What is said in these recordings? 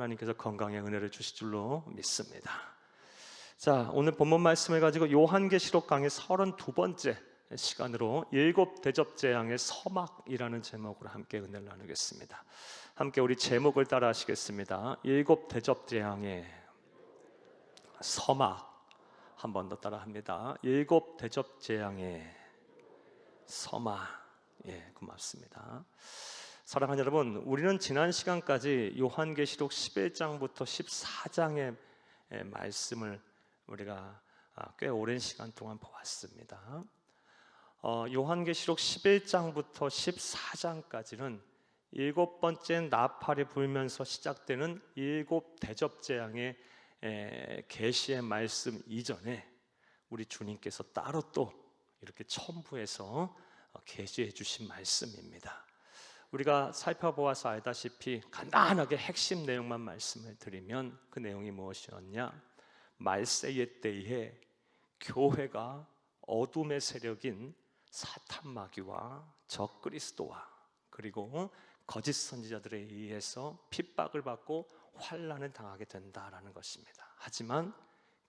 하나님께서 건강의 은혜를 주실 줄로 믿습니다. 자, 오늘 본문 말씀을 가지고 요한계시록 강의 32번째 시간으로 일곱 대접 재앙의 서막이라는 제목으로 함께 은혜를 나누겠습니다. 함께 우리 제목을 따라 하시겠습니다. 일곱 대접 재앙의 서막. 한 번 더 따라 합니다. 일곱 대접 재앙의 서막. 예, 고맙습니다. 사랑하는 여러분, 우리는 지난 시간까지 요한계시록 11장부터 14장의 말씀을 우리가 꽤 오랜 시간 동안 보았습니다. 요한계시록 11장부터 14장까지는 일곱 번째 나팔이 불면서 시작되는 일곱 대접 재앙의 계시의 말씀 이전에 우리 주님께서 따로 또 이렇게 첨부해서 계시해 주신 말씀입니다. 우리가 살펴보아서 알다시피 간단하게 핵심 내용만 말씀을 드리면 그 내용이 무엇이었냐? 말세의 때에 교회가 어둠의 세력인 사탄 마귀와 적그리스도와 그리고 거짓 선지자들에 의해서 핍박을 받고 환난을 당하게 된다라는 것입니다. 하지만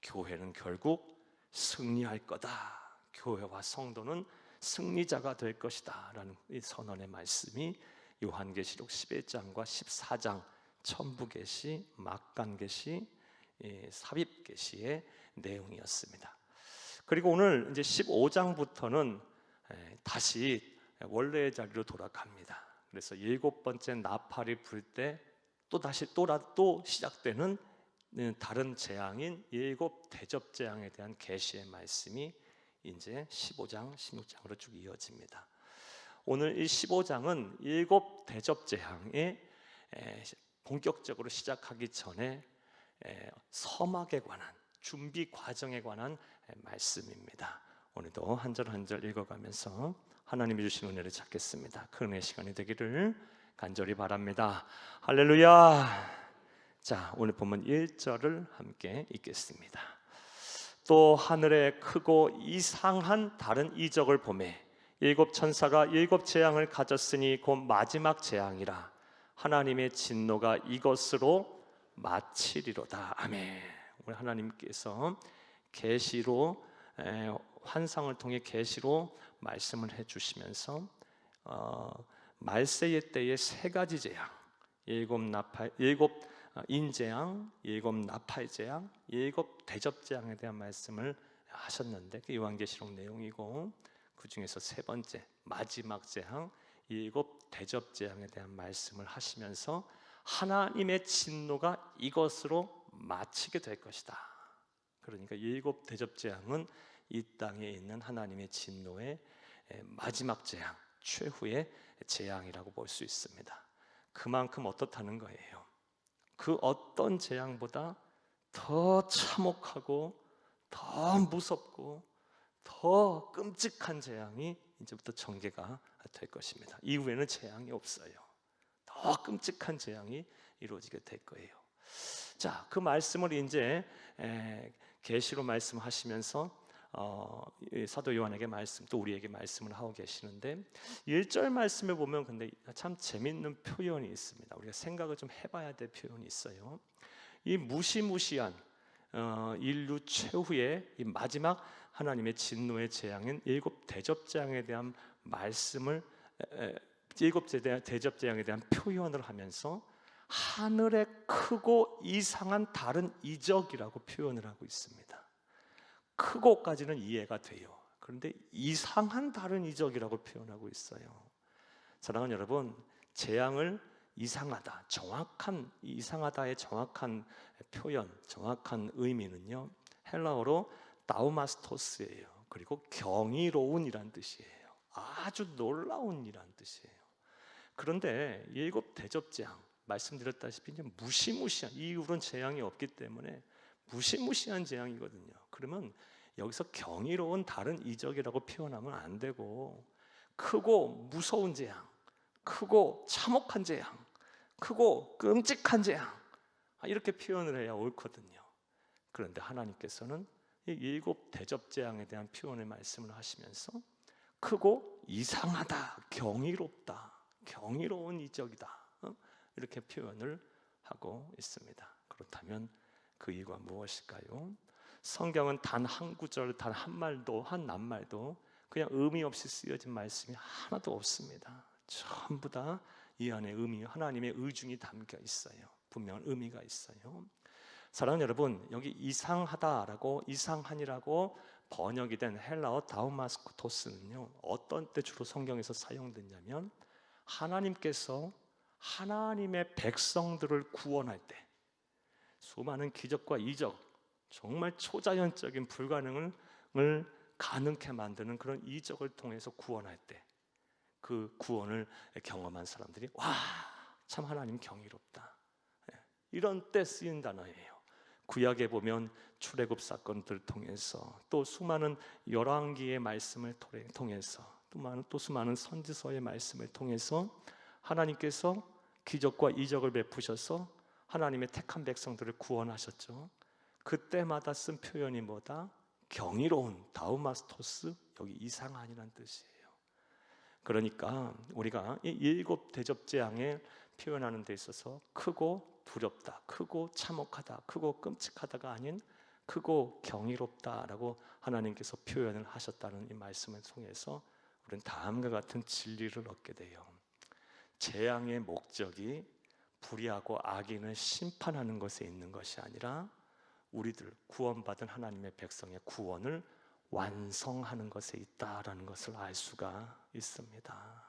교회는 결국 승리할 거다. 교회와 성도는 승리자가 될 것이다 라는 이 선언의 말씀이 요한계시록 11장과 14장 첨부계시, 막간계시, 삽입계시의 내용이었습니다. 그리고 오늘 이제 15장부터는 다시 원래의 자리로 돌아갑니다. 그래서 일곱 번째 나팔이 불 때 또 시작되는 다른 재앙인 일곱 대접 재앙에 대한 계시의 말씀이 이제 15장, 16장으로 쭉 이어집니다. 오늘 이 15장은 일곱 대접 재앙에 본격적으로 시작하기 전에 서막에 관한 준비 과정에 관한 말씀입니다. 오늘도 한 절 한 절 읽어가면서 하나님이 주신 은혜를 찾겠습니다. 큰 은혜의 시간이 되기를 간절히 바랍니다. 할렐루야. 자, 오늘 본문 1절을 함께 읽겠습니다. 또 하늘에 크고 이상한 다른 이적을 보매 일곱 천사가 일곱 재앙을 가졌으니 곧 마지막 재앙이라. 하나님의 진노가 이것으로 마치리로다. 아멘. 우리 하나님께서 계시로 환상을 통해 계시로 말씀을 해주시면서 말세의 때의 세 가지 재앙, 일곱 인재앙, 일곱 나팔재앙, 일곱 대접재앙에 대한 말씀을 하셨는데 그 요한계시록 내용이고 그 중에서 세 번째 마지막 재앙, 일곱 대접재앙에 대한 말씀을 하시면서 하나님의 진노가 이것으로 마치게 될 것이다. 그러니까 일곱 대접재앙은 이 땅에 있는 하나님의 진노의 마지막 재앙, 최후의 재앙이라고 볼 수 있습니다. 그만큼 어떻다는 거예요. 그 어떤 재앙보다 더 참혹하고 더 무섭고 더 끔찍한 재앙이 이제부터 전개가 될 것입니다. 이후에는 재앙이 없어요. 더 끔찍한 재앙이 이루어지게 될 거예요. 자, 그 말씀을 이제 계시로 말씀하시면서 사도 요한에게 말씀, 또 우리에게 말씀을 하고 계시는데 1절 말씀에 보면 근데 참 재밌는 표현이 있습니다. 우리가 생각을 좀 해봐야 될 표현이 있어요. 이 무시무시한 인류 최후의 이 마지막 하나님의 진노의 재앙인 일곱 대접재앙에 대한 말씀을 일곱 대접재앙에 대한 표현을 하면서 하늘에 크고 이상한 다른 이적이라고 표현을 하고 있습니다. 크고까지는 이해가 돼요. 그런데 이상한 다른 이적이라고 표현하고 있어요. 사랑하는 여러분, 재앙을 이상하다, 정확한 이상하다의 정확한 표현, 정확한 의미는요 헬라어로 다우마스토스예요. 그리고 경이로운이란 뜻이에요. 아주 놀라운이란 뜻이에요. 그런데 일곱 대접재앙 말씀드렸다시피 이제 무시무시한, 이후로는 재앙이 없기 때문에 무시무시한 재앙이거든요. 그러면 여기서 경이로운 다른 이적이라고 표현하면 안 되고 크고 무서운 재앙, 크고 참혹한 재앙, 크고 끔찍한 재앙 이렇게 표현을 해야 옳거든요. 그런데 하나님께서는 이 일곱 대접재앙에 대한 표현의 말씀을 하시면서 크고 이상하다, 경이롭다, 경이로운 이적이다 이렇게 표현을 하고 있습니다. 그렇다면 그 이유가 무엇일까요? 성경은 단 한 구절, 단 한 말도, 한 낱말도 그냥 의미 없이 쓰여진 말씀이 하나도 없습니다. 전부 다 이 안에 의미, 하나님의 의중이 담겨 있어요. 분명한 의미가 있어요. 사랑하는 여러분, 여기 이상하다라고, 이상한이라고 번역이 된 헬라어 다우마스쿠토스는요, 어떤 때 주로 성경에서 사용됐냐면 하나님께서 하나님의 백성들을 구원할 때 수많은 기적과 이적, 정말 초자연적인 불가능을 가능케 만드는 그런 이적을 통해서 구원할 때 그 구원을 경험한 사람들이 와, 참 하나님 경이롭다, 이런 때 쓰인 단어예요. 구약에 보면 출애굽 사건들을 통해서, 또 수많은 열왕기의 말씀을 통해서, 또 수많은 선지서의 말씀을 통해서 하나님께서 기적과 이적을 베푸셔서 하나님의 택한 백성들을 구원하셨죠. 그때마다 쓴 표현이 뭐다? 경이로운, 다우마스토스, 여기 이상한이라는 뜻이에요. 그러니까 우리가 이 일곱 대접 재앙에 표현하는 데 있어서 크고 두렵다, 크고 참혹하다, 크고 끔찍하다가 아닌 크고 경이롭다라고 하나님께서 표현을 하셨다는 이 말씀을 통해서 우리는 다음과 같은 진리를 얻게 돼요. 재앙의 목적이 불의하고 악인을 심판하는 것에 있는 것이 아니라 우리들 구원받은 하나님의 백성의 구원을 완성하는 것에 있다라는 것을 알 수가 있습니다.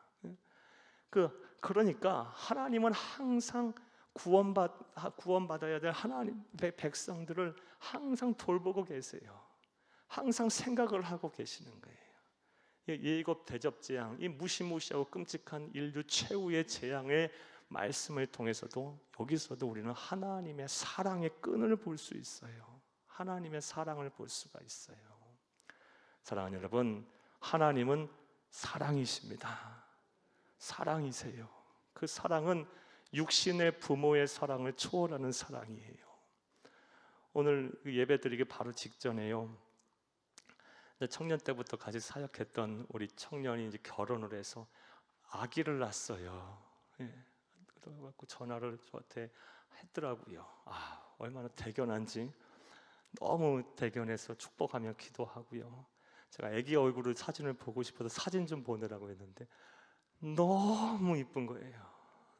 그러니까 하나님은 항상 구원받아야 될 하나님의 백성들을 항상 돌보고 계세요. 항상 생각을 하고 계시는 거예요. 일곱 대접 재앙, 이 무시무시하고 끔찍한 인류 최후의 재앙의 말씀을 통해서도, 여기서도 우리는 하나님의 사랑의 끈을 볼 수 있어요. 하나님의 사랑을 볼 수가 있어요. 사랑하는 여러분, 하나님은 사랑이십니다. 사랑이세요. 그 사랑은 육신의 부모의 사랑을 초월하는 사랑이에요. 오늘 예배드리기 바로 직전에요, 청년 때부터 같이 사역했던 우리 청년이 이제 결혼을 해서 아기를 낳았어요. 그래갖고 전화를 저한테 했더라고요. 얼마나 대견한지. 너무 대견해서 축복하며 기도하고요. 제가 아기 얼굴을 사진을 보고 싶어서 사진 좀 보내라고 했는데 너무 이쁜 거예요.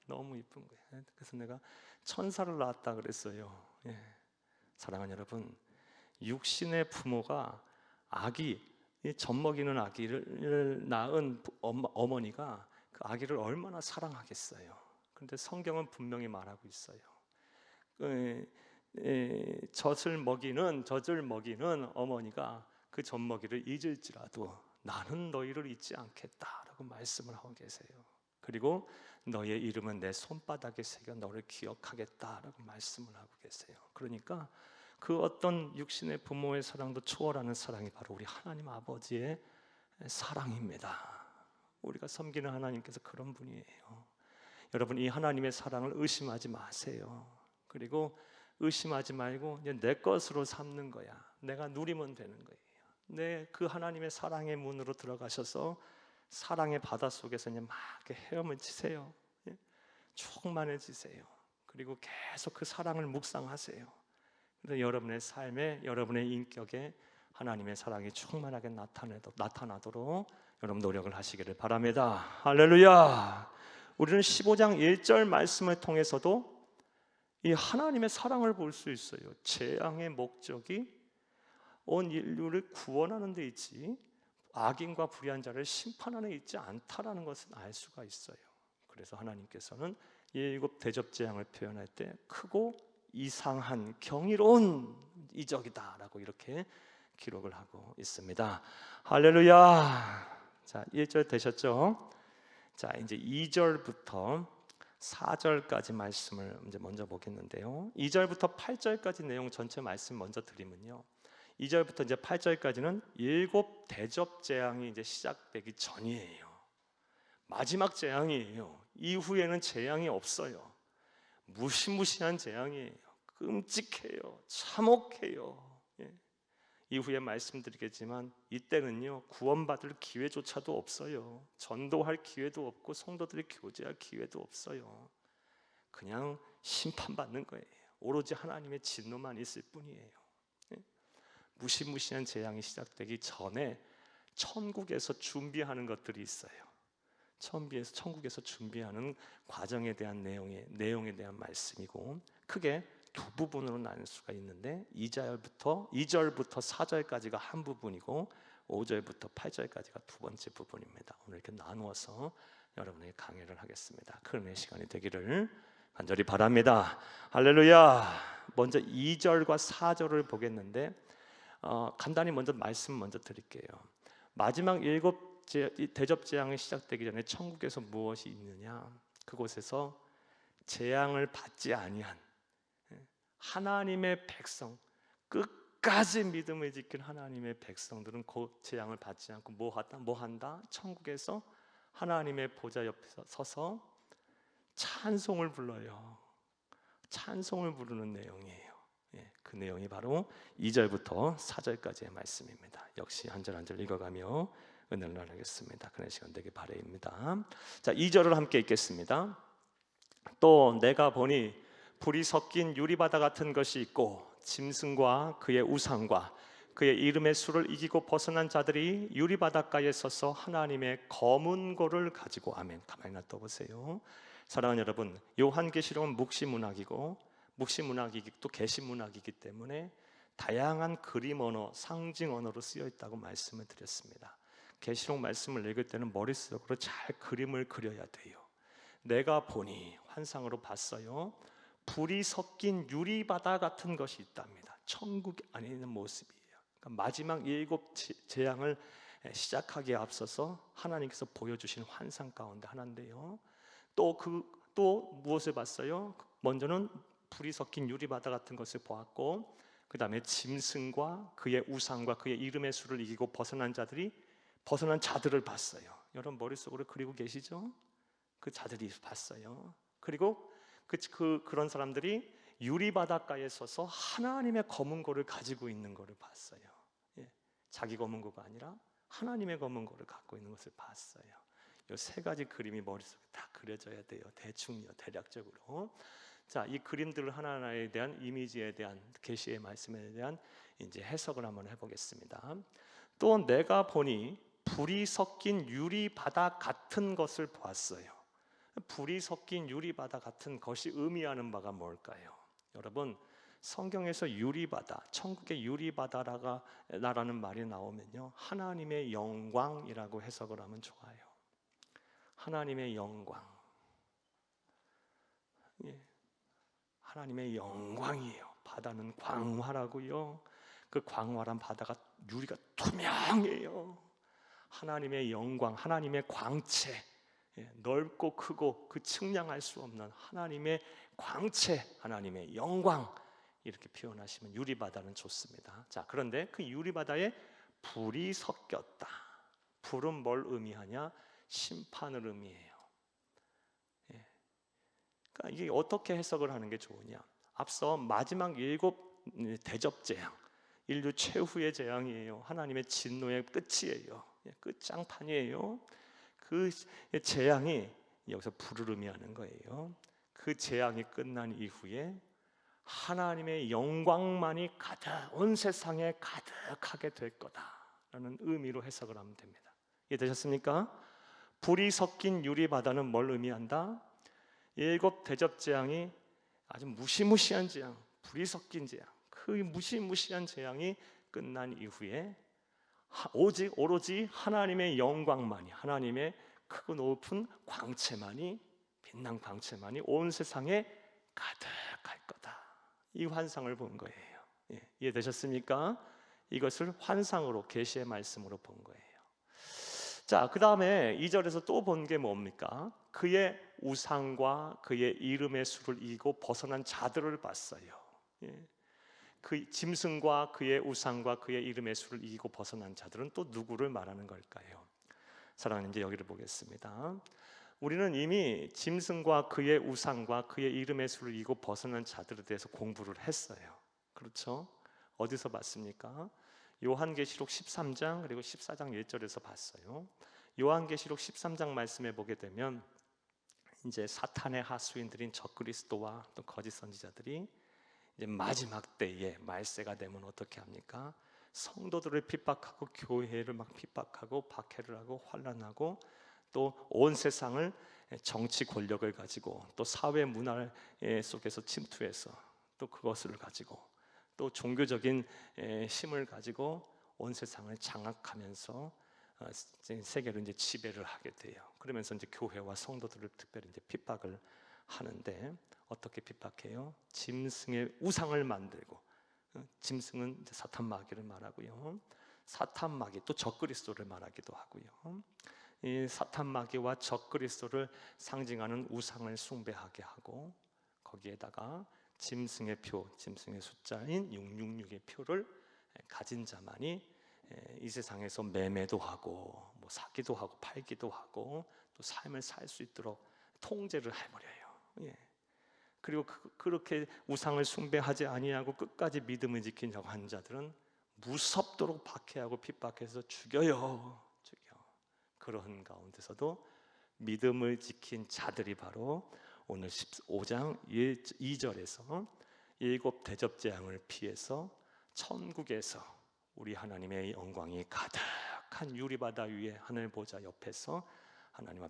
너무 이쁜 거예요. 그래서 내가 천사를 낳았다 그랬어요. 사랑하는 여러분, 육신의 부모가 아기, 젖먹이는 아기를 낳은 어머니가 그 아기를 얼마나 사랑하겠어요. 그런데 성경은 분명히 말하고 있어요. 젖을 먹이는 어머니가 그 젖먹이를 잊을지라도 나는 너희를 잊지 않겠다라고 말씀을 하고 계세요. 그리고 너의 이름은 내 손바닥에 새겨 너를 기억하겠다라고 말씀을 하고 계세요. 그러니까 그 어떤 육신의 부모의 사랑도 초월하는 사랑이 바로 우리 하나님 아버지의 사랑입니다. 우리가 섬기는 하나님께서 그런 분이에요. 여러분, 이 하나님의 사랑을 의심하지 마세요. 그리고 의심하지 말고 내 것으로 삼는 거야. 내가 누리면 되는 거예요. 그 하나님의 사랑의 문으로 들어가셔서 사랑의 바다 속에서 막 헤엄을 치세요. 충만해지세요. 그리고 계속 그 사랑을 묵상하세요. 그래서 여러분의 삶에, 여러분의 인격에 하나님의 사랑이 충만하게 나타나도록 여러분 노력을 하시기를 바랍니다. 할렐루야. 우리는 15장 1절 말씀을 통해서도 이 하나님의 사랑을 볼 수 있어요. 재앙의 목적이 온 인류를 구원하는 데 있지 악인과 불의한 자를 심판하는 데 있지 않다라는 것을 알 수가 있어요. 그래서 하나님께서는 일곱 대접 재앙을 표현할 때 크고 이상한 경이로운 이적이다라고 이렇게 기록을 하고 있습니다. 할렐루야. 자, 1절 되셨죠? 자, 이제 2절부터 4절까지 말씀을 이제 먼저 보겠는데요. 2절부터 8절까지 내용 전체 말씀 먼저 드리면요. 2절부터 이제 8절까지는 일곱 대접 재앙이 이제 시작되기 전이에요. 마지막 재앙이에요. 이후에는 재앙이 없어요. 무시무시한 재앙이에요. 끔찍해요. 참혹해요. 이후에 말씀드리겠지만 이때는요, 구원받을 기회조차도 없어요. 전도할 기회도 없고 성도들이 교제할 기회도 없어요. 그냥 심판받는 거예요. 오로지 하나님의 진노만 있을 뿐이에요. 무시무시한 재앙이 시작되기 전에 천국에서 준비하는 것들이 있어요. 천국에서 준비하는 과정에 대한 내용에 대한 말씀이고, 크게 두 부분으로 나눌 수가 있는데 2절부터 4절까지가 한 부분이고 5절부터 8절까지가 두 번째 부분입니다. 오늘 이렇게 나누어서 여러분에게 강의를 하겠습니다. 큰 은혜의 시간이 되기를 간절히 바랍니다. 할렐루야. 먼저 2절과 4절을 보겠는데 간단히 말씀 드릴게요. 마지막 7 대접 재앙이 시작되기 전에 천국에서 무엇이 있느냐? 그곳에서 재앙을 받지 아니한 하나님의 백성, 끝까지 믿음을 지킨 하나님의 백성들은 그 재앙을 받지 않고 뭐 한다? 천국에서 하나님의 보좌 옆에 서서 찬송을 불러요. 찬송을 부르는 내용이에요. 그 내용이 바로 2절부터 4절까지의 말씀입니다. 역시 한 절 한 절 읽어가며 은혜를 나누겠습니다. 그런 시간 되길 바라입니다. 자, 2절을 함께 읽겠습니다. 또 내가 보니 불이 섞인 유리바다 같은 것이 있고 짐승과 그의 우상과 그의 이름의 수를 이기고 벗어난 자들이 유리바닷가에 서서 하나님의 검은 고를 가지고, 아멘. 가만히 놔둬보세요. 사랑하는 여러분, 요한계시록은 묵시문학이고 또 계시문학이기 때문에 다양한 그림 언어, 상징 언어로 쓰여 있다고 말씀을 드렸습니다. 계시록 말씀을 읽을 때는 머릿속으로 잘 그림을 그려야 돼요. 내가 보니, 환상으로 봤어요. 불이 섞인 유리바다 같은 것이 있답니다. 천국 안에 있는 모습이에요. 그러니까 마지막 7 재앙을 시작하기에 앞서서 하나님께서 보여주신 환상 가운데 하나인데요. 또 무엇을 봤어요? 먼저는 불이 섞인 유리바다 같은 것을 보았고, 그 다음에 짐승과 그의 우상과 그의 이름의 수를 이기고 벗어난 자들을 봤어요. 여러분 머릿속으로 그리고 계시죠? 그 자들이 봤어요. 그리고 그런 사람들이 유리바닷가에 서서 하나님의 검은 고를 가지고 있는 것을 봤어요. 자기 검은 고가 아니라 하나님의 검은 고를 갖고 있는 것을 봤어요. 이 세 가지 그림이 머릿속에 다 그려져야 돼요. 대충요, 대략적으로. 자, 이 그림들 하나하나에 대한 이미지에 대한 계시의 말씀에 대한 이제 해석을 한번 해보겠습니다. 또 내가 보니 불이 섞인 유리바다 같은 것을 보았어요. 불이 섞인 유리바다 같은 것이 의미하는 바가 뭘까요? 여러분, 성경에서 유리바다, 천국의 유리바다라는 말이 나오면요, 하나님의 영광이라고 해석을 하면 좋아요. 하나님의 영광, 하나님의 영광이에요. 바다는 광활하고요, 그 광활한 바다가 유리가 투명해요. 하나님의 영광, 하나님의 광채, 넓고 크고 그 측량할 수 없는 하나님의 광채, 하나님의 영광, 이렇게 표현하시면 유리바다는 좋습니다. 자, 그런데 그 유리바다에 불이 섞였다. 불은 뭘 의미하냐? 심판을 의미해요. 그러니까 이게 어떻게 해석을 하는 게 좋으냐? 앞서 마지막 7 대접 재앙, 인류 최후의 재앙이에요. 하나님의 진노의 끝이에요. 끝장판이에요. 그 재앙이 여기서 불을 의미하는 거예요. 그 재앙이 끝난 이후에 하나님의 영광만이 온 세상에 가득하게 될 거다라는 의미로 해석을 하면 됩니다. 이해되셨습니까? 불이 섞인 유리바다는 뭘 의미한다? 7 대접 재앙이 아주 무시무시한 재앙, 불이 섞인 재앙, 그 무시무시한 재앙이 끝난 이후에 오로지 하나님의 영광만이, 하나님의 크고 높은 광채만이, 빛난 광채만이 온 세상에 가득할 거다. 이 환상을 본 거예요. 이해되셨습니까? 이것을 환상으로, 계시의 말씀으로 본 거예요. 자, 그 다음에 2절에서 또 본 게 뭡니까? 그의 우상과 그의 이름의 수를 이기고 벗어난 자들을 봤어요. 그 짐승과 그의 우상과 그의 이름의 수를 이기고 벗어난 자들은 또 누구를 말하는 걸까요? 사랑하는, 이제 여기를 보겠습니다. 우리는 이미 짐승과 그의 우상과 그의 이름의 수를 이기고 벗어난 자들에 대해서 공부를 했어요. 그렇죠? 어디서 봤습니까? 요한계시록 13장 그리고 14장 1절에서 봤어요. 요한계시록 13장 말씀에 보게 되면 이제 사탄의 하수인들인 적그리스도와 또 거짓 선지자들이 이제 마지막 때에 말세가 되면 어떻게 합니까? 성도들을 핍박하고 교회를 막 핍박하고 박해를 하고 환난하고 또 온 세상을 정치 권력을 가지고 또 사회 문화 속에서 침투해서 또 그것을 가지고 또 종교적인 힘을 가지고 온 세상을 장악하면서 세계를 이제 지배를 하게 돼요. 그러면서 이제 교회와 성도들을 특별히 이제 핍박을 하는데 어떻게 핍박해요? 짐승의 우상을 만들고, 짐승은 이제 사탄 마귀를 말하고요. 사탄 마귀 또 적그리스도를 말하기도 하고요. 이 사탄 마귀와 적그리스도를 상징하는 우상을 숭배하게 하고 거기에다가 짐승의 표, 짐승의 숫자인 666의 표를 가진 자만이 이 세상에서 매매도 하고 뭐 사기도 하고 팔기도 하고 또 삶을 살 수 있도록 통제를 해버려요. 예. 그리고 그렇게 우상을 숭배하지 아니하고 끝까지 믿음을 지키려고 하는 자들은 무섭도록 박해하고 핍박해서 죽여요. 그런 가운데서도 믿음을 지킨 자들이 바로 오늘 15장 2절에서 일곱 대접 재앙을 피해서 천국에서 우리 하나님의 영광이 가득한 유리바다 위에 하늘 보좌 옆에서 하나님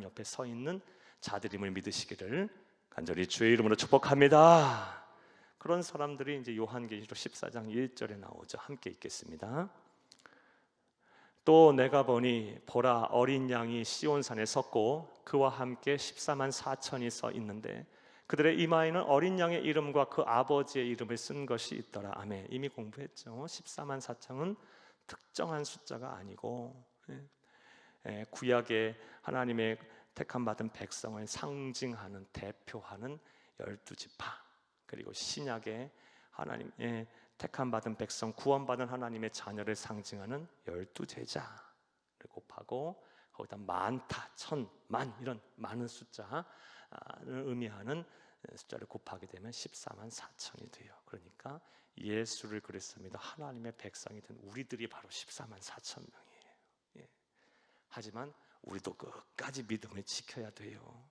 옆에 서 있는 자들임을 믿으시기를 간절히 주의 이름으로 축복합니다. 그런 사람들이 이제 요한계시록 14장 1절에 나오죠. 함께 읽겠습니다. 또 내가 보니 보라 어린 양이 시온산에 섰고 그와 함께 14만 4천이 서 있는데 그들의 이마에는 어린 양의 이름과 그 아버지의 이름을 쓴 것이 있더라. 아멘. 이미 공부했죠. 14만 4천은 특정한 숫자가 아니고 구약의 하나님의 택함 받은 백성을 상징하는 대표하는 12지파, 그리고 신약의 하나님의 택함 받은 백성, 구원받은 하나님의 자녀를 상징하는 12제자를 곱하고 거기다 많다, 천, 만 이런 많은 숫자를 의미하는 숫자를 곱하게 되면 14만 4천이 돼요. 그러니까 예수를 그리스도입니다. 하나님의 백성이 된 우리들이 바로 14만 4천 명이에요. 예. 하지만 우리도 끝까지 믿음을 지켜야 돼요.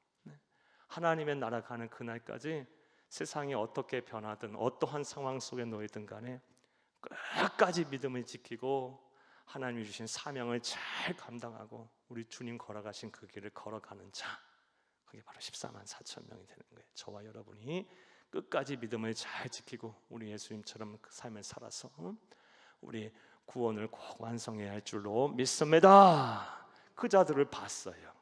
하나님의 나라 가는 그날까지 세상이 어떻게 변하든 어떠한 상황 속에 놓이든 간에 끝까지 믿음을 지키고 하나님이 주신 사명을 잘 감당하고 우리 주님 걸어가신 그 길을 걸어가는 자, 그게 바로 14만 4천 명이 되는 거예요. 저와 여러분이 끝까지 믿음을 잘 지키고 우리 예수님처럼 그 삶을 살아서 우리 구원을 꼭 완성해야 할 줄로 믿습니다. 그 자들을 봤어요.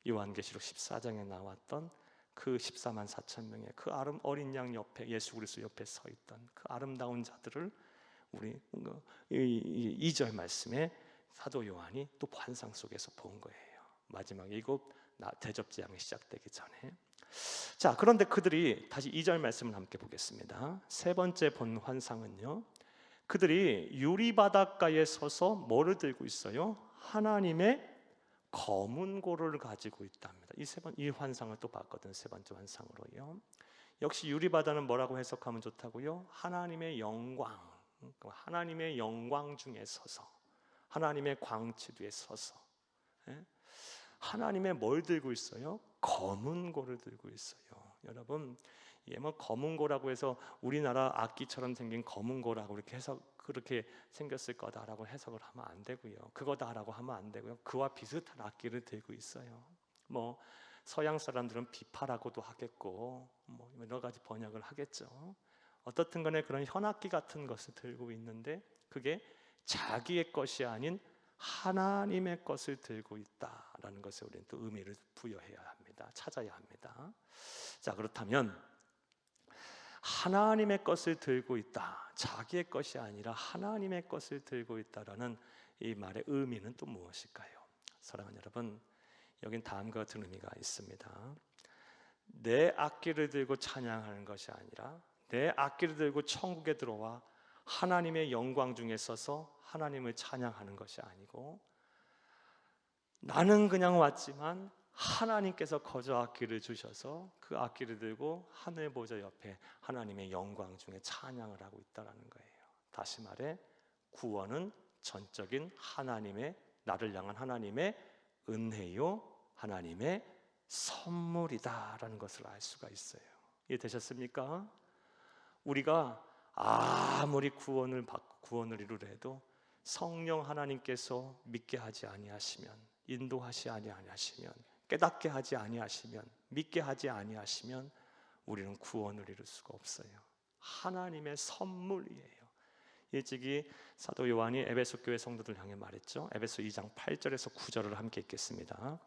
요한계시록 14장에 나왔던 그 14만 4천 명의 그 어린 양 옆에, 예수 그리스도 옆에 서 있던 그 아름다운 자들을 우리 2절 말씀에 사도 요한이 또 환상 속에서 본 거예요. 마지막 일곱 대접 재앙이 시작되기 전에. 자, 그런데 그들이 다시 2절 말씀을 함께 보겠습니다. 세 번째 본 환상은요, 그들이 유리 바닷가에 서서 뭐를 들고 있어요? 하나님의 검은 고를 가지고 있답니다. 이 환상을 또 봤거든. 세 번째 환상으로요. 역시 유리 바다는 뭐라고 해석하면 좋다고요? 하나님의 영광, 하나님의 영광 중에 서서, 하나님의 광채 뒤에 서서, 하나님의 뭘 들고 있어요? 검은 고를 들고 있어요. 여러분, 뭐 검은 고라고 해서 우리나라 악기처럼 생긴 검은 고라고 이렇게 해석, 그렇게 생겼을 거다라고 해석을 하면 안 되고요. 그거다라고 하면 안 되고요. 그와 비슷한 악기를 들고 있어요. 뭐 서양 사람들은 비파라고도 하겠고 뭐 여러 가지 번역을 하겠죠. 어떻든 간에 그런 현악기 같은 것을 들고 있는데 그게 자기의 것이 아닌 하나님의 것을 들고 있다라는 것에 우리는 또 의미를 부여해야 합니다. 찾아야 합니다. 자, 그렇다면 하나님의 것을 들고 있다, 자기의 것이 아니라 하나님의 것을 들고 있다라는 이 말의 의미는 또 무엇일까요? 사랑하는 여러분, 여긴 다음과 같은 의미가 있습니다. 내 악기를 들고 찬양하는 것이 아니라 내 악기를 들고 천국에 들어와 하나님의 영광 중에 서서 하나님을 찬양하는 것이 아니고, 나는 그냥 왔지만 하나님께서 거저 악기를 주셔서 그 악기를 들고 하늘 보좌 옆에 하나님의 영광 중에 찬양을 하고 있다는 거예요. 다시 말해, 구원은 전적인 하나님의, 나를 향한 하나님의 은혜요, 하나님의 선물이다라는 것을 알 수가 있어요. 이해되셨습니까? 우리가 아무리 구원을 받고 구원을 이루려 해도 성령 하나님께서 믿게 하지 아니하시면, 인도하시 아니하시면, 깨닫게 하지 아니하시면, 믿게 하지 아니하시면 우리는 구원을 이룰 수가 없어요. 하나님의 선물이에요. 일찍이 사도 요한이 에베소 교회 성도들 향해 말했죠. 에베소 2장 8절에서 9절을 함께 읽겠습니다.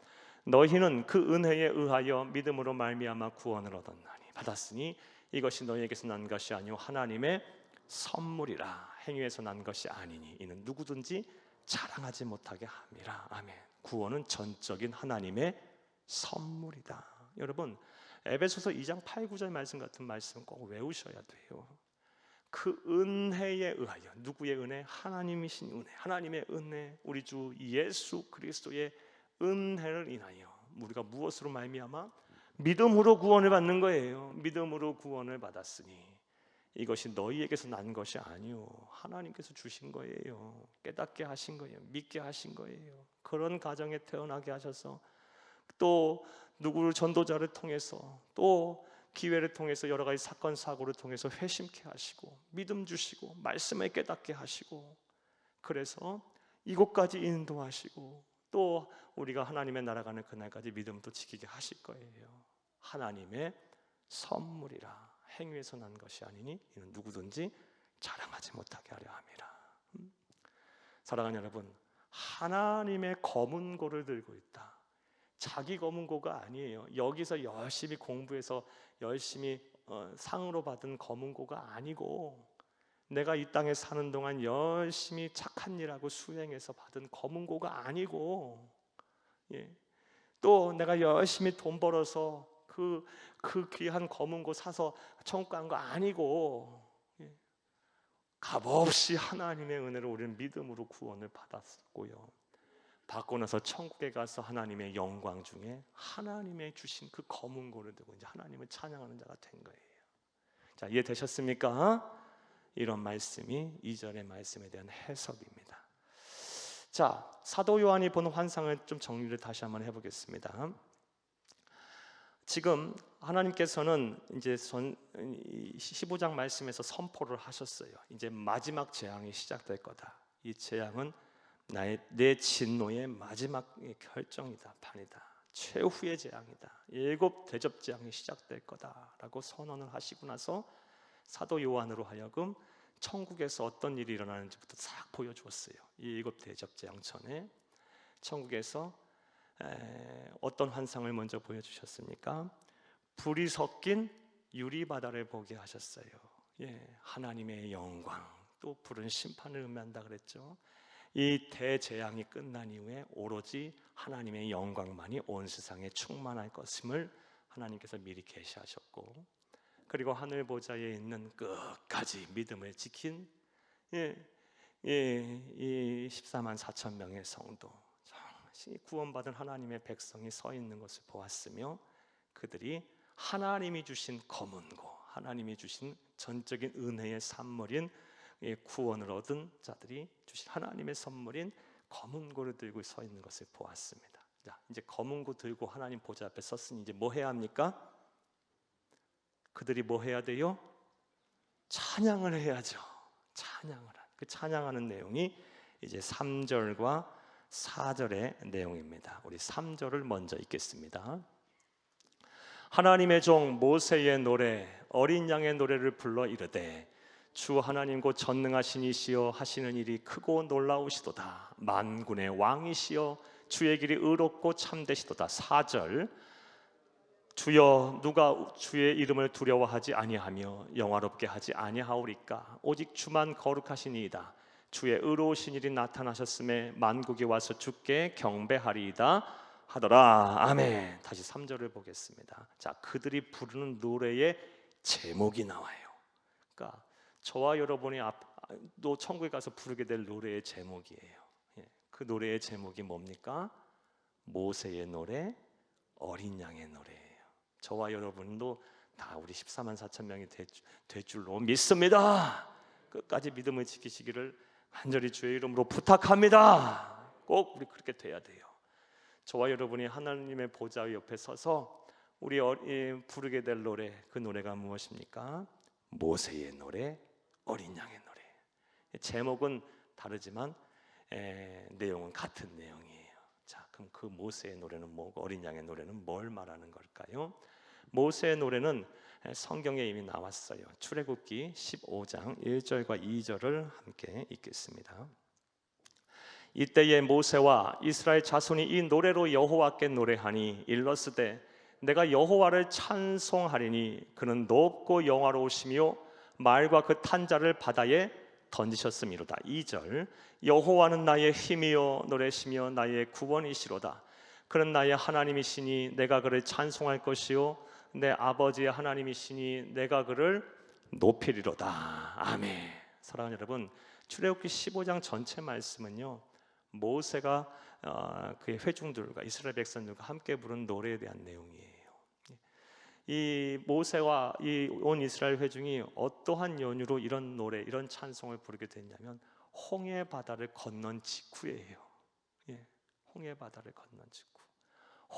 너희는 그 은혜에 의하여 믿음으로 말미암아 구원을 얻었나니 받았으니 이것이 너희에게서 난 것이 아니요 하나님의 선물이라. 행위에서 난 것이 아니니 이는 누구든지 자랑하지 못하게 함이라. 아멘. 구원은 전적인 하나님의 선물이다. 여러분, 에베소서 2장 8, 9절 말씀 같은 말씀 꼭 외우셔야 돼요. 그 은혜에 의하여, 누구의 은혜? 하나님이신 은혜, 하나님의 은혜, 우리 주 예수 그리스도의 은혜를 인하여 우리가 무엇으로 말미암아? 믿음으로 구원을 받는 거예요. 믿음으로 구원을 받았으니 이것이 너희에게서 난 것이 아니요 하나님께서 주신 거예요. 깨닫게 하신 거예요. 믿게 하신 거예요. 그런 가정에 태어나게 하셔서 또 누구를 전도자를 통해서 또 기회를 통해서 여러 가지 사건 사고를 통해서 회심케 하시고 믿음 주시고 말씀을 깨닫게 하시고 그래서 이곳까지 인도하시고 또 우리가 하나님의 나라 가는 그날까지 믿음도 지키게 하실 거예요. 하나님의 선물이라. 행위에서 난 것이 아니니 이는 누구든지 자랑하지 못하게 하려 함이라. 사랑하는 여러분, 하나님의 검은고를 들고 있다. 자기 검은고가 아니에요. 여기서 열심히 공부해서 열심히 상으로 받은 검은고가 아니고 내가 이 땅에 사는 동안 열심히 착한 일하고 수행해서 받은 검은고가 아니고 또 내가 열심히 돈 벌어서 그 귀한 검은고 사서 천국 간 거 아니고 값없이 하나님의 은혜로 우리는 믿음으로 구원을 받았고요. 받고 나서 천국에 가서 하나님의 영광 중에 하나님의 주신 그 검은고를 들고 이제 하나님을 찬양하는 자가 된 거예요. 자, 이해되셨습니까? 이런 말씀이 2절의 말씀에 대한 해석입니다. 자, 사도 요한이 본 환상을 좀 정리를 다시 한번 해보겠습니다. 지금 하나님께서는 이제 15장 말씀에서 선포를 하셨어요. 이제 마지막 재앙이 시작될 거다. 이 재앙은 내 진노의 마지막 결정이다, 판이다, 최후의 재앙이다, 7 대접 재앙이 시작될 거다라고 선언을 하시고 나서 사도 요한으로 하여금 천국에서 어떤 일이 일어나는지부터 싹 보여주었어요. 이 7 대접 재앙 전에 천국에서 어떤 환상을 먼저 보여주셨습니까? 불이 섞인 유리바다를 보게 하셨어요. 하나님의 영광, 또 불은 심판을 의미한다 그랬죠. 이 대재앙이 끝난 이후에 오로지 하나님의 영광만이 온 세상에 충만할 것임을 하나님께서 미리 계시하셨고, 그리고 하늘 보좌에 있는 끝까지 믿음을 지킨 이 14만 4천 명의 성도, 구원받은 하나님의 백성이 서 있는 것을 보았으며, 그들이 하나님이 주신 검은고, 하나님이 주신 전적인 은혜의 산물인 구원을 얻은 자들이 주신 하나님의 선물인 검은고를 들고 서 있는 것을 보았습니다. 자, 이제 검은고 들고 하나님 보좌 앞에 섰으니 이제 뭐 해야 합니까? 그들이 뭐 해야 돼요? 찬양을 해야죠. 그 찬양하는 내용이 이제 3절과 4절의 내용입니다. 우리 3절을 먼저 읽겠습니다. 하나님의 종 모세의 노래, 어린 양의 노래를 불러 이르되 주 하나님 곧 전능하신 이시여 하시는 일이 크고 놀라우시도다. 만군의 왕이시여 주의 길이 의롭고 참되시도다. 4절, 주여 누가 주의 이름을 두려워하지 아니하며 영화롭게 하지 아니하오리까? 오직 주만 거룩하시니이다. 주의 의로우신 일이 나타나셨음에 만국이 와서 주께 경배하리이다 하더라. 아멘. 다시 3절을 보겠습니다. 자, 그들이 부르는 노래의 제목이 나와요. 그러니까 저와 여러분이 또 천국에 가서 부르게 될 노래의 제목이에요. 그 노래의 제목이 뭡니까? 모세의 노래, 어린 양의 노래예요. 저와 여러분도 다 우리 14만 4천 명이 될 줄로 믿습니다. 끝까지 믿음을 지키시기를 간절히 주의 이름으로 부탁합니다. 꼭 우리 그렇게 돼야 돼요. 저와 여러분이 하나님의 보좌 옆에 서서 우리 부르게 될 노래, 그 노래가 무엇입니까? 모세의 노래, 어린 양의 노래. 제목은 다르지만 내용은 같은 내용이에요. 자, 그럼 그 모세의 노래는 뭐고 어린 양의 노래는 뭘 말하는 걸까요? 모세의 노래는 성경에 이미 나왔어요. 출애굽기 15장 1절과 2절을 함께 읽겠습니다. 이때에 모세와 이스라엘 자손이 이 노래로 여호와께 노래하니 일렀으되 내가 여호와를 찬송하리니 그는 높고 영화로우시며 말과 그 탄자를 바다에 던지셨음이로다. 2절 여호와는 나의 힘이요 노래시며 나의 구원이시로다. 그는 나의 하나님이시니 내가 그를 찬송할 것이요 내 아버지의 하나님이시니 내가 그를 높이리로다. 아멘. 사랑하는 여러분, 출애굽기 15장 전체 말씀은요, 모세가 그의 회중들과 이스라엘 백성들과 함께 부른 노래에 대한 내용이에요. 이 모세와 이 온 이스라엘 회중이 어떠한 연유로 이런 노래, 이런 찬송을 부르게 됐냐면 홍해 바다를 건넌 직후예요. 홍해 바다를 건넌 직후.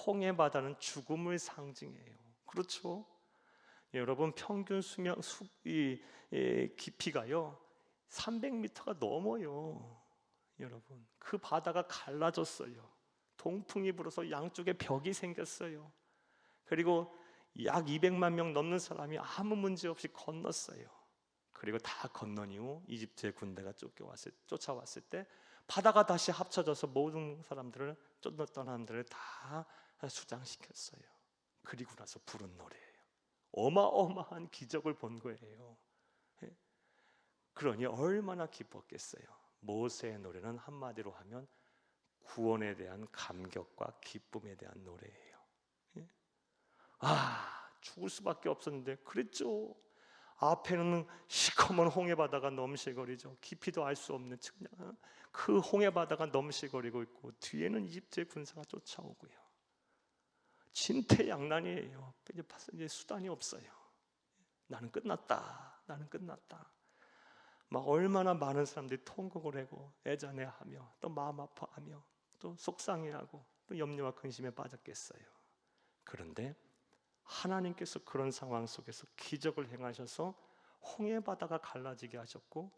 홍해 바다는 죽음을 상징해요. 그렇죠? 여러분, 평균 수명 깊이가요 300m가 넘어요. 여러분, 그 바다가 갈라졌어요. 동풍이 불어서 양쪽에 벽이 생겼어요. 그리고 약 200만 명 넘는 사람이 아무 문제 없이 건넜어요. 그리고 다 건넌 이후 이집트의 군대가 쫓아왔을 때 바다가 다시 합쳐져서 모든 사람들을 쫓았던 사람들을 다 수장시켰어요. 그리고 나서 부른 노래예요. 어마어마한 기적을 본 거예요. 그러니 얼마나 기뻤겠어요. 모세의 노래는 한마디로 하면 구원에 대한 감격과 기쁨에 대한 노래예요. 죽을 수밖에 없었는데 그랬죠. 앞에는 시커먼 홍해 바다가 넘실거리죠. 깊이도 알 수 없는 측량 그 홍해 바다가 넘실거리고 있고 뒤에는 이집트의 군사가 쫓아오고요. 진퇴양난이에요. 이제 수단이 없어요. 나는 끝났다. 나는 끝났다. 막 얼마나 많은 사람들이 통곡을 하고 애잔해하며 또 마음 아파하며 또 속상해하고 또 염려와 근심에 빠졌겠어요. 그런데 하나님께서 그런 상황 속에서 기적을 행하셔서 홍해 바다가 갈라지게 하셨고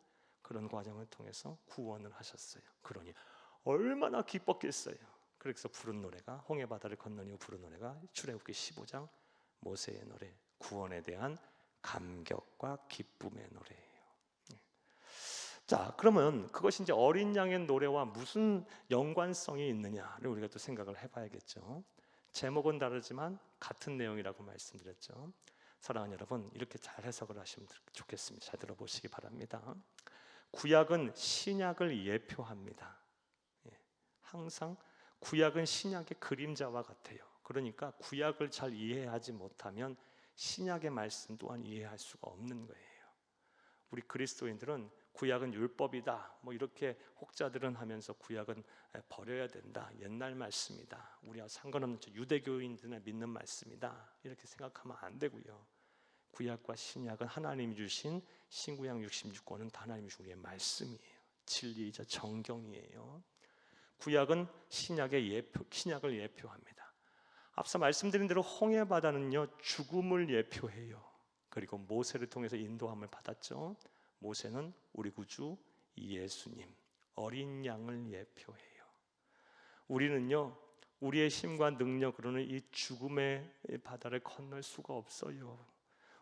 그런 과정을 통해서 구원을 하셨어요. 그러니 얼마나 기뻤겠어요. 그래서 부른 노래가 홍해 바다를 건넌 이후 부른 노래가 출애굽기 15장 모세의 노래, 구원에 대한 감격과 기쁨의 노래예요. 자, 그러면 그것이 이제 어린 양의 노래와 무슨 연관성이 있느냐를 우리가 또 생각을 해봐야겠죠. 제목은 다르지만 같은 내용이라고 말씀드렸죠. 사랑하는 여러분, 이렇게 잘 해석을 하시면 좋겠습니다. 잘 들어보시기 바랍니다. 구약은 신약을 예표합니다. 항상 구약은 신약의 그림자와 같아요. 그러니까 구약을 잘 이해하지 못하면 신약의 말씀 또한 이해할 수가 없는 거예요. 우리 그리스도인들은 구약은 율법이다 이렇게 혹자들은 하면서 구약은 버려야 된다, 옛날 말씀이다, 우리와 상관없는 유대교인들이 믿는 말씀이다 이렇게 생각하면 안 되고요. 구약과 신약은 하나님이 주신 신구약 66권은 하나님이 주신 우리의 말씀이에요. 진리이자 정경이에요. 구약은 신약을 예표합니다. 앞서 말씀드린 대로 홍해 바다는요 죽음을 예표해요. 그리고 모세를 통해서 인도함을 받았죠. 모세는 우리 구주 예수님, 어린 양을 예표해요. 우리는요 우리의 힘과 능력으로는 이 죽음의 바다를 건널 수가 없어요.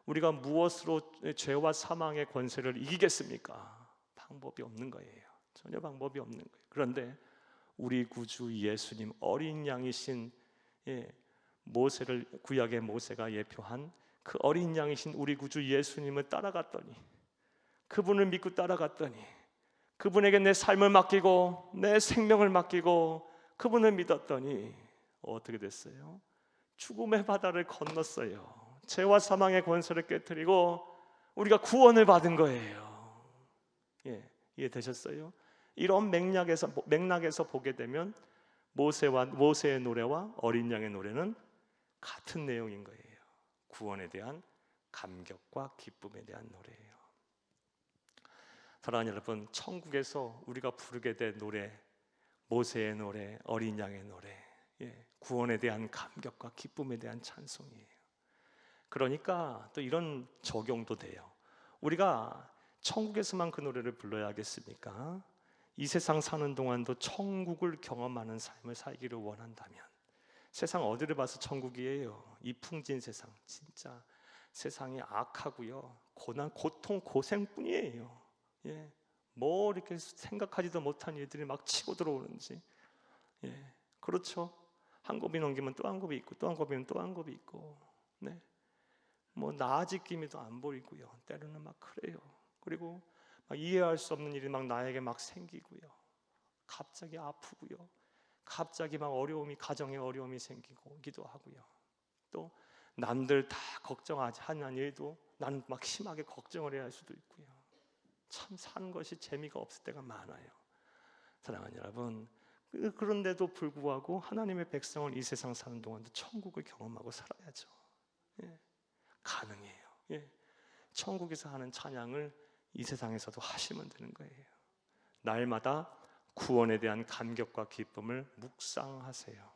우리가 무엇으로 죄와 사망의 권세를 이기겠습니까? 방법이 없는 거예요. 전혀 방법이 없는 거예요. 그런데 우리 구주 예수님, 어린 양이신 구약의 모세가 예표한 그 어린 양이신 우리 구주 예수님을 따라갔더니, 그분을 믿고 따라갔더니, 그분에게 내 삶을 맡기고 내 생명을 맡기고 그분을 믿었더니 어떻게 됐어요? 죽음의 바다를 건넜어요. 죄와 사망의 권세를 깨뜨리고 우리가 구원을 받은 거예요. 이해되셨어요? 이런 맥락에서 보게 되면 모세의 노래와 어린 양의 노래는 같은 내용인 거예요. 구원에 대한 감격과 기쁨에 대한 노래예요. 사랑하는 여러분, 천국에서 우리가 부르게 될 노래, 모세의 노래, 어린 양의 노래, 구원에 대한 감격과 기쁨에 대한 찬송이에요. 그러니까 또 이런 적용도 돼요. 우리가 천국에서만 그 노래를 불러야겠습니까? 이 세상 사는 동안도 천국을 경험하는 삶을 살기를 원한다면 세상 어디를 봐서 천국이에요? 이 풍진 세상, 진짜 세상이 악하고요, 고난, 고통, 고생뿐이에요. 뭐 이렇게 생각하지도 못한 일들이 막 치고 들어오는지. 그렇죠. 한 곱이 넘기면 또 한 곱이 있고, 또 한 곱이면 또 한 곱이 있고, 뭐 나아질 기미도 안 보이고요. 때로는 막 그래요. 그리고 막 이해할 수 없는 일이 막 나에게 막 생기고요. 갑자기 아프고요. 갑자기 막 어려움이, 가정에 어려움이 생기기도 하고요. 또 남들 다 걱정하지 하는 일도 나는 막 심하게 걱정을 해야 할 수도 있고요. 참 사는 것이 재미가 없을 때가 많아요. 사랑하는 여러분, 그런데도 불구하고 하나님의 백성은 이 세상 사는 동안도 천국을 경험하고 살아야죠. 가능해요. 천국에서 하는 찬양을 이 세상에서도 하시면 되는 거예요. 날마다 구원에 대한 감격과 기쁨을 묵상하세요.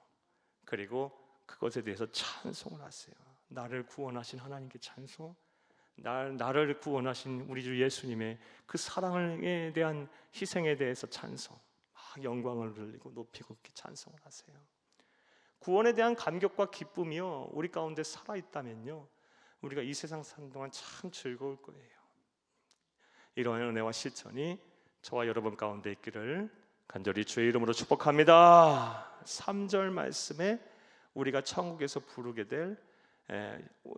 그리고 그것에 대해서 찬송을 하세요. 나를 구원하신 하나님께 찬송, 나를 구원하신 우리 주 예수님의 그 사랑에 대한 희생에 대해서 찬송, 영광을 돌리고 높이고 이렇게 찬송을 하세요. 구원에 대한 감격과 기쁨이요, 우리 가운데 살아있다면요, 우리가 이 세상 사는 동안 참 즐거울 거예요. 이러한 은혜와 실천이 저와 여러분 가운데 있기를 간절히 주의 이름으로 축복합니다. 3절 말씀에 우리가 천국에서 부르게 될,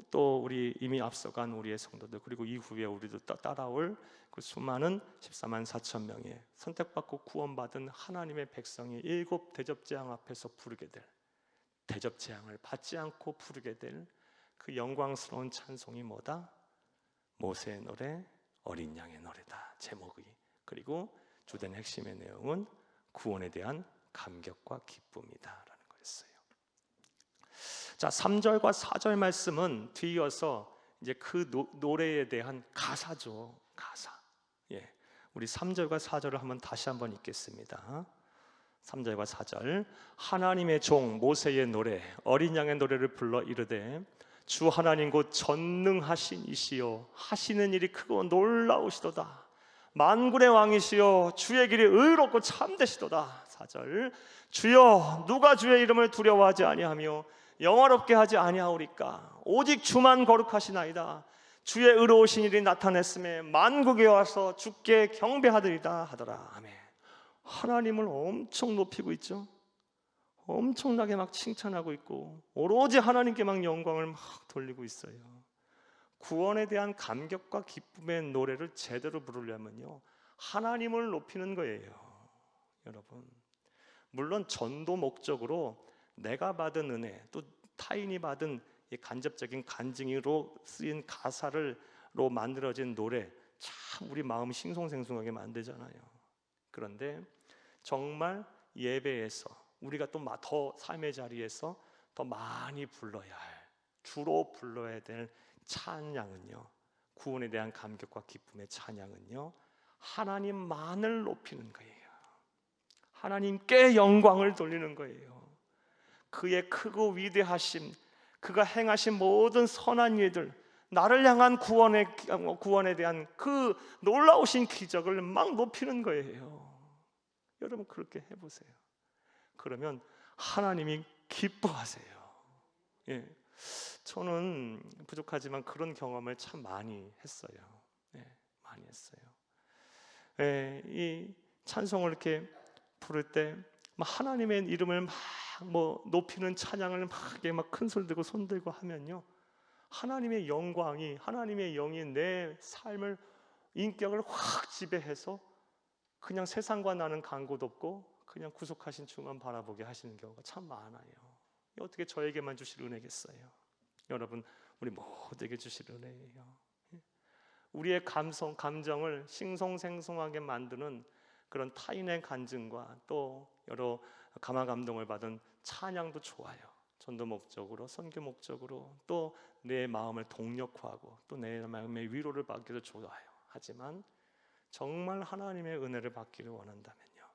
또 우리 이미 앞서간 우리의 성도들, 그리고 이후에 우리도 따라올 그 수많은 14만 4천 명의 선택받고 구원받은 하나님의 백성이 일곱 대접재앙 앞에서 부르게 될, 대접재앙을 받지 않고 부르게 될 그 영광스러운 찬송이 뭐다? 모세의 노래, 어린 양의 노래다, 제목이. 그리고 주된 핵심의 내용은 구원에 대한 감격과 기쁨이다라는 거였어요. 자, 3절과 4절 말씀은 뒤이어서 이제 그 노래에 대한 가사죠. 가사. 우리 3절과 4절을 다시 한번 읽겠습니다. 3절과 4절. 하나님의 종 모세의 노래, 어린 양의 노래를 불러 이르되 주 하나님 곧 전능하신 이시요 하시는 일이 크고 놀라우시도다. 만군의 왕이시여 주의 길이 의롭고 참되시도다. 4절. 주여 누가 주의 이름을 두려워하지 아니하며 영화롭게 하지 아니하오리까? 오직 주만 거룩하시나이다. 주의 의로우신 일이 나타냈음에 만국에 와서 주께 경배하리이다 하더라. 아멘. 하나님을 엄청 높이고 있죠. 엄청나게 막 칭찬하고 있고 오로지 하나님께 막 영광을 막 돌리고 있어요. 구원에 대한 감격과 기쁨의 노래를 제대로 부르려면요, 하나님을 높이는 거예요. 여러분, 물론 전도 목적으로 내가 받은 은혜, 또 타인이 받은 이 간접적인 간증으로 쓰인 가사로 만들어진 노래, 참 우리 마음이 싱숭생숭하게 만들잖아요. 그런데 정말 예배에서 우리가 또 더 삶의 자리에서 더 많이 불러야 할, 주로 불러야 될 찬양은요, 구원에 대한 감격과 기쁨의 찬양은요, 하나님만을 높이는 거예요. 하나님께 영광을 돌리는 거예요. 그의 크고 위대하심, 그가 행하신 모든 선한 일들, 나를 향한 구원에 대한 그 놀라우신 기적을 막 높이는 거예요. 여러분 그렇게 해보세요. 그러면 하나님이 기뻐하세요. 저는 부족하지만 그런 경험을 참 많이 했어요. 많이 했어요. 이 찬송을 이렇게 부를 때 하나님의 이름을 막 높이는 찬양을 막 큰 소리 들고 손 들고 하면요, 하나님의 영광이, 하나님의 영이 내 삶을, 인격을 확 지배해서 그냥 세상과 나는 간 곳 없고 그냥 구속하신 주만 바라보게 하시는 경우가 참 많아요. 어떻게 저에게만 주실 은혜겠어요? 여러분, 우리 모두에게 주실 은혜예요. 우리의 감정을 싱숭생숭하게 만드는 그런 타인의 간증과 또 여러 감화 감동을 받은 찬양도 좋아요. 전도 목적으로, 선교 목적으로, 또 내 마음을 동력화하고 또 내 마음의 위로를 받기도 좋아요. 하지만 정말 하나님의 은혜를 받기를 원한다면요,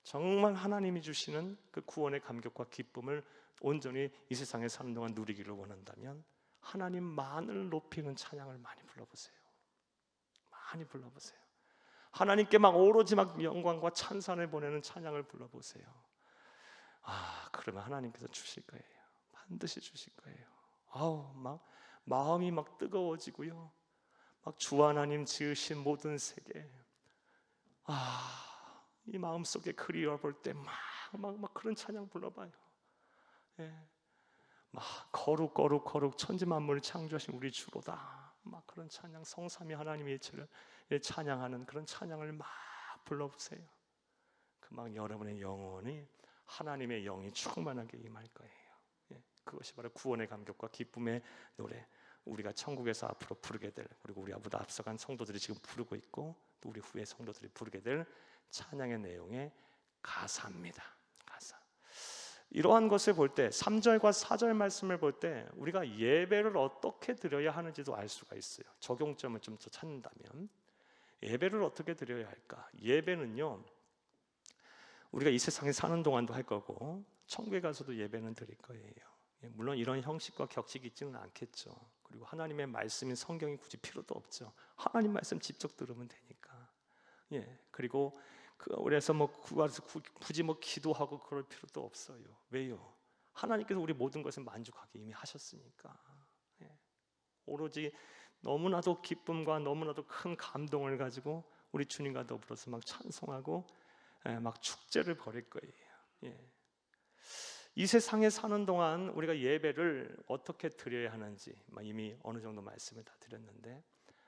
정말 하나님이 주시는 그 구원의 감격과 기쁨을 온전히 이 세상에 사는 동안 누리기를 원한다면 하나님만을 높이는 찬양을 많이 불러보세요. 많이 불러보세요. 하나님께 막 오로지 막 영광과 찬송을 보내는 찬양을 불러보세요. 그러면 하나님께서 주실 거예요. 반드시 주실 거예요. 막 마음이 막 뜨거워지고요. 막 주 하나님 지으신 모든 세계, 이 마음 속에 그리워볼 때 막 그런 찬양 불러봐요. 막 거룩 천지 만물을 창조하신 우리 주로다. 막 그런 찬양, 성삼위 하나님의 일체를 찬양하는 그런 찬양을 막 불러보세요. 막 여러분의 영혼이 하나님의 영이 충만하게 임할 거예요. 그것이 바로 구원의 감격과 기쁨의 노래, 우리가 천국에서 앞으로 부르게 될, 그리고 우리보다 앞서간 성도들이 지금 부르고 있고 또 우리 후에 성도들이 부르게 될 찬양의 내용의 가사입니다. 가사. 이러한 것을 볼 때 3절과 4절 말씀을 볼 때 우리가 예배를 어떻게 드려야 하는지도 알 수가 있어요. 적용점을 좀 더 찾는다면 예배를 어떻게 드려야 할까? 예배는요, 우리가 이 세상에 사는 동안도 할 거고 천국에 가서도 예배는 드릴 거예요. 물론 이런 형식과 격식이 있지는 않겠죠. 그리고 하나님의 말씀인 성경이 굳이 필요도 없죠. 하나님 말씀 직접 들으면 되니까. 그리고 그래서 굳이 기도하고 그럴 필요도 없어요. 왜요? 하나님께서 우리 모든 것을 만족하게 이미 하셨으니까. 오로지 너무나도 기쁨과 너무나도 큰 감동을 가지고 우리 주님과 더불어서 막 찬송하고 막 축제를 벌일 거예요. 이 세상에 사는 동안 우리가 예배를 어떻게 드려야 하는지 이미 어느 정도 말씀을 다 드렸는데,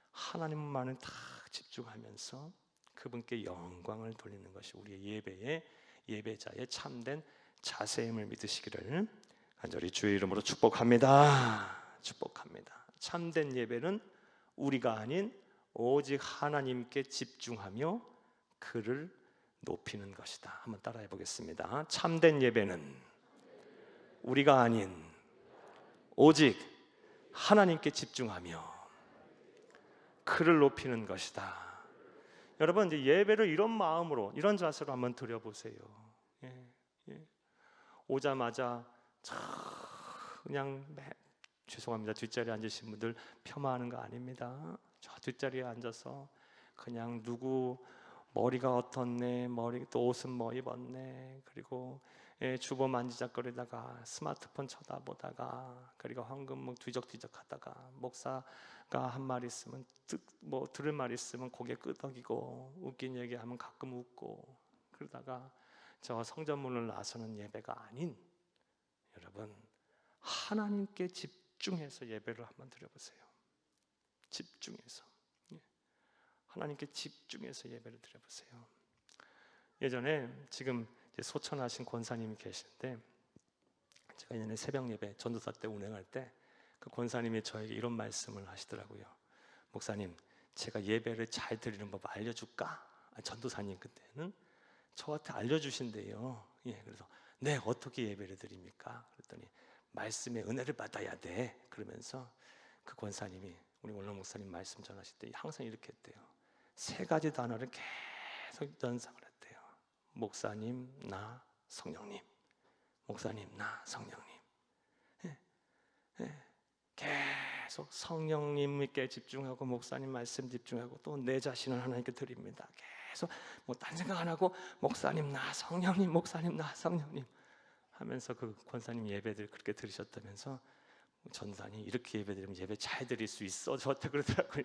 하나님만을 다 집중하면서 그분께 영광을 돌리는 것이 우리의 예배자의 참된 자세임을 믿으시기를 간절히 주의 이름으로 축복합니다. 축복합니다. 참된 예배는 우리가 아닌 오직 하나님께 집중하며 그를 높이는 것이다. 한번 따라해 보겠습니다. 참된 예배는 우리가 아닌 오직 하나님께 집중하며 그를 높이는 것이다. 여러분, 이제 예배를 이런 마음으로, 이런 자세로 한번 드려보세요. 오자마자 그냥 죄송합니다. 뒷자리에 앉으신 분들 폄하하는 거 아닙니다. 저 뒷자리에 앉아서 그냥 누구 머리가 어떻네, 또 옷은 뭐 입었네, 그리고 주보 만지작거리다가 스마트폰 쳐다보다가, 그리고 황금목 뒤적뒤적 하다가, 목사가 한 말 있으면 들을 말 있으면 고개 끄덕이고, 웃긴 얘기하면 가끔 웃고, 그러다가 저 성전문을 나서는 예배가 아닌, 여러분, 하나님께 집중해서 예배를 한번 드려보세요. 집중해서, 하나님께 집중해서 예배를 드려보세요. 예전에 지금 소천하신 권사님이 계시는데, 제가 예전에 새벽 예배 전도사 때 운행할 때 그 권사님이 저에게 이런 말씀을 하시더라고요. 목사님, 제가 예배를 잘 드리는 법 알려줄까? 전도사님 그때는 저한테 알려주신대요. 그래서 네, 어떻게 예배를 드립니까? 그랬더니 말씀의 은혜를 받아야 돼. 그러면서 그 권사님이, 우리 원로 목사님 말씀 전하실 때 항상 이렇게 했대요. 3가지 단어를 계속 연상을 했대요. 목사님, 나, 성령님. 목사님, 나, 성령님. 계속 성령님께 집중하고 목사님 말씀 집중하고 또 내 자신을 하나님께 드립니다. 계속 딴 생각 안 하고 목사님, 나, 성령님, 목사님, 나, 성령님 하면서 그 권사님 예배들 그렇게 들으셨다면서 전사님 이렇게 예배드리면 예배 잘 드릴 수 있어 저한테 그러더라고요.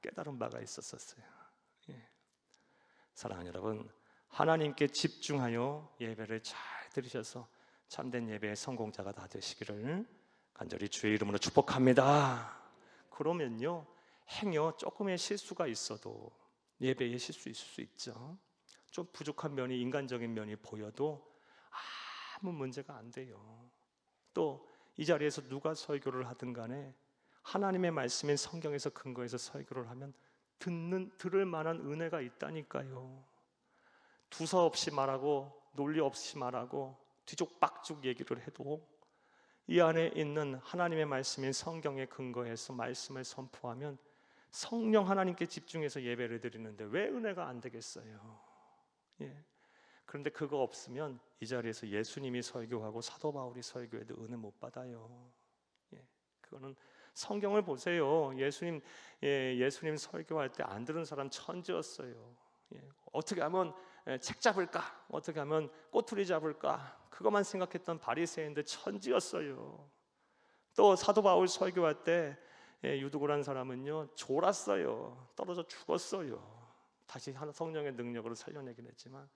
깨달은 바가 있었어요. 사랑하는 여러분, 하나님께 집중하여 예배를 잘 드리셔서 참된 예배의 성공자가 다 되시기를 간절히 주의 이름으로 축복합니다. 그러면요, 행여 조금의 실수가 있어도, 예배에 실수 있을 수 있죠. 좀 부족한 면이, 인간적인 면이 보여도 아무 문제가 안 돼요. 또 이 자리에서 누가 설교를 하든 간에 하나님의 말씀인 성경에서 근거해서 설교를 하면 들을 만한 은혜가 있다니까요. 두서없이 말하고 논리 없이 말하고 뒤죽박죽 얘기를 해도 이 안에 있는 하나님의 말씀인 성경에 근거해서 말씀을 선포하면 성령 하나님께 집중해서 예배를 드리는데 왜 은혜가 안 되겠어요? 그런데 그거 없으면 이 자리에서 예수님이 설교하고 사도 바울이 설교해도 은혜 못 받아요. 그거는 성경을 보세요. 예수님 설교할 때 안 들은 사람 천지였어요. 어떻게 하면 책 잡을까? 어떻게 하면 꼬투리 잡을까? 그것만 생각했던 바리새인들 천지였어요. 또 사도 바울 설교할 때 유두고라는 사람은요 졸았어요. 떨어져 죽었어요. 다시 성령의 능력으로 살려내긴 했지만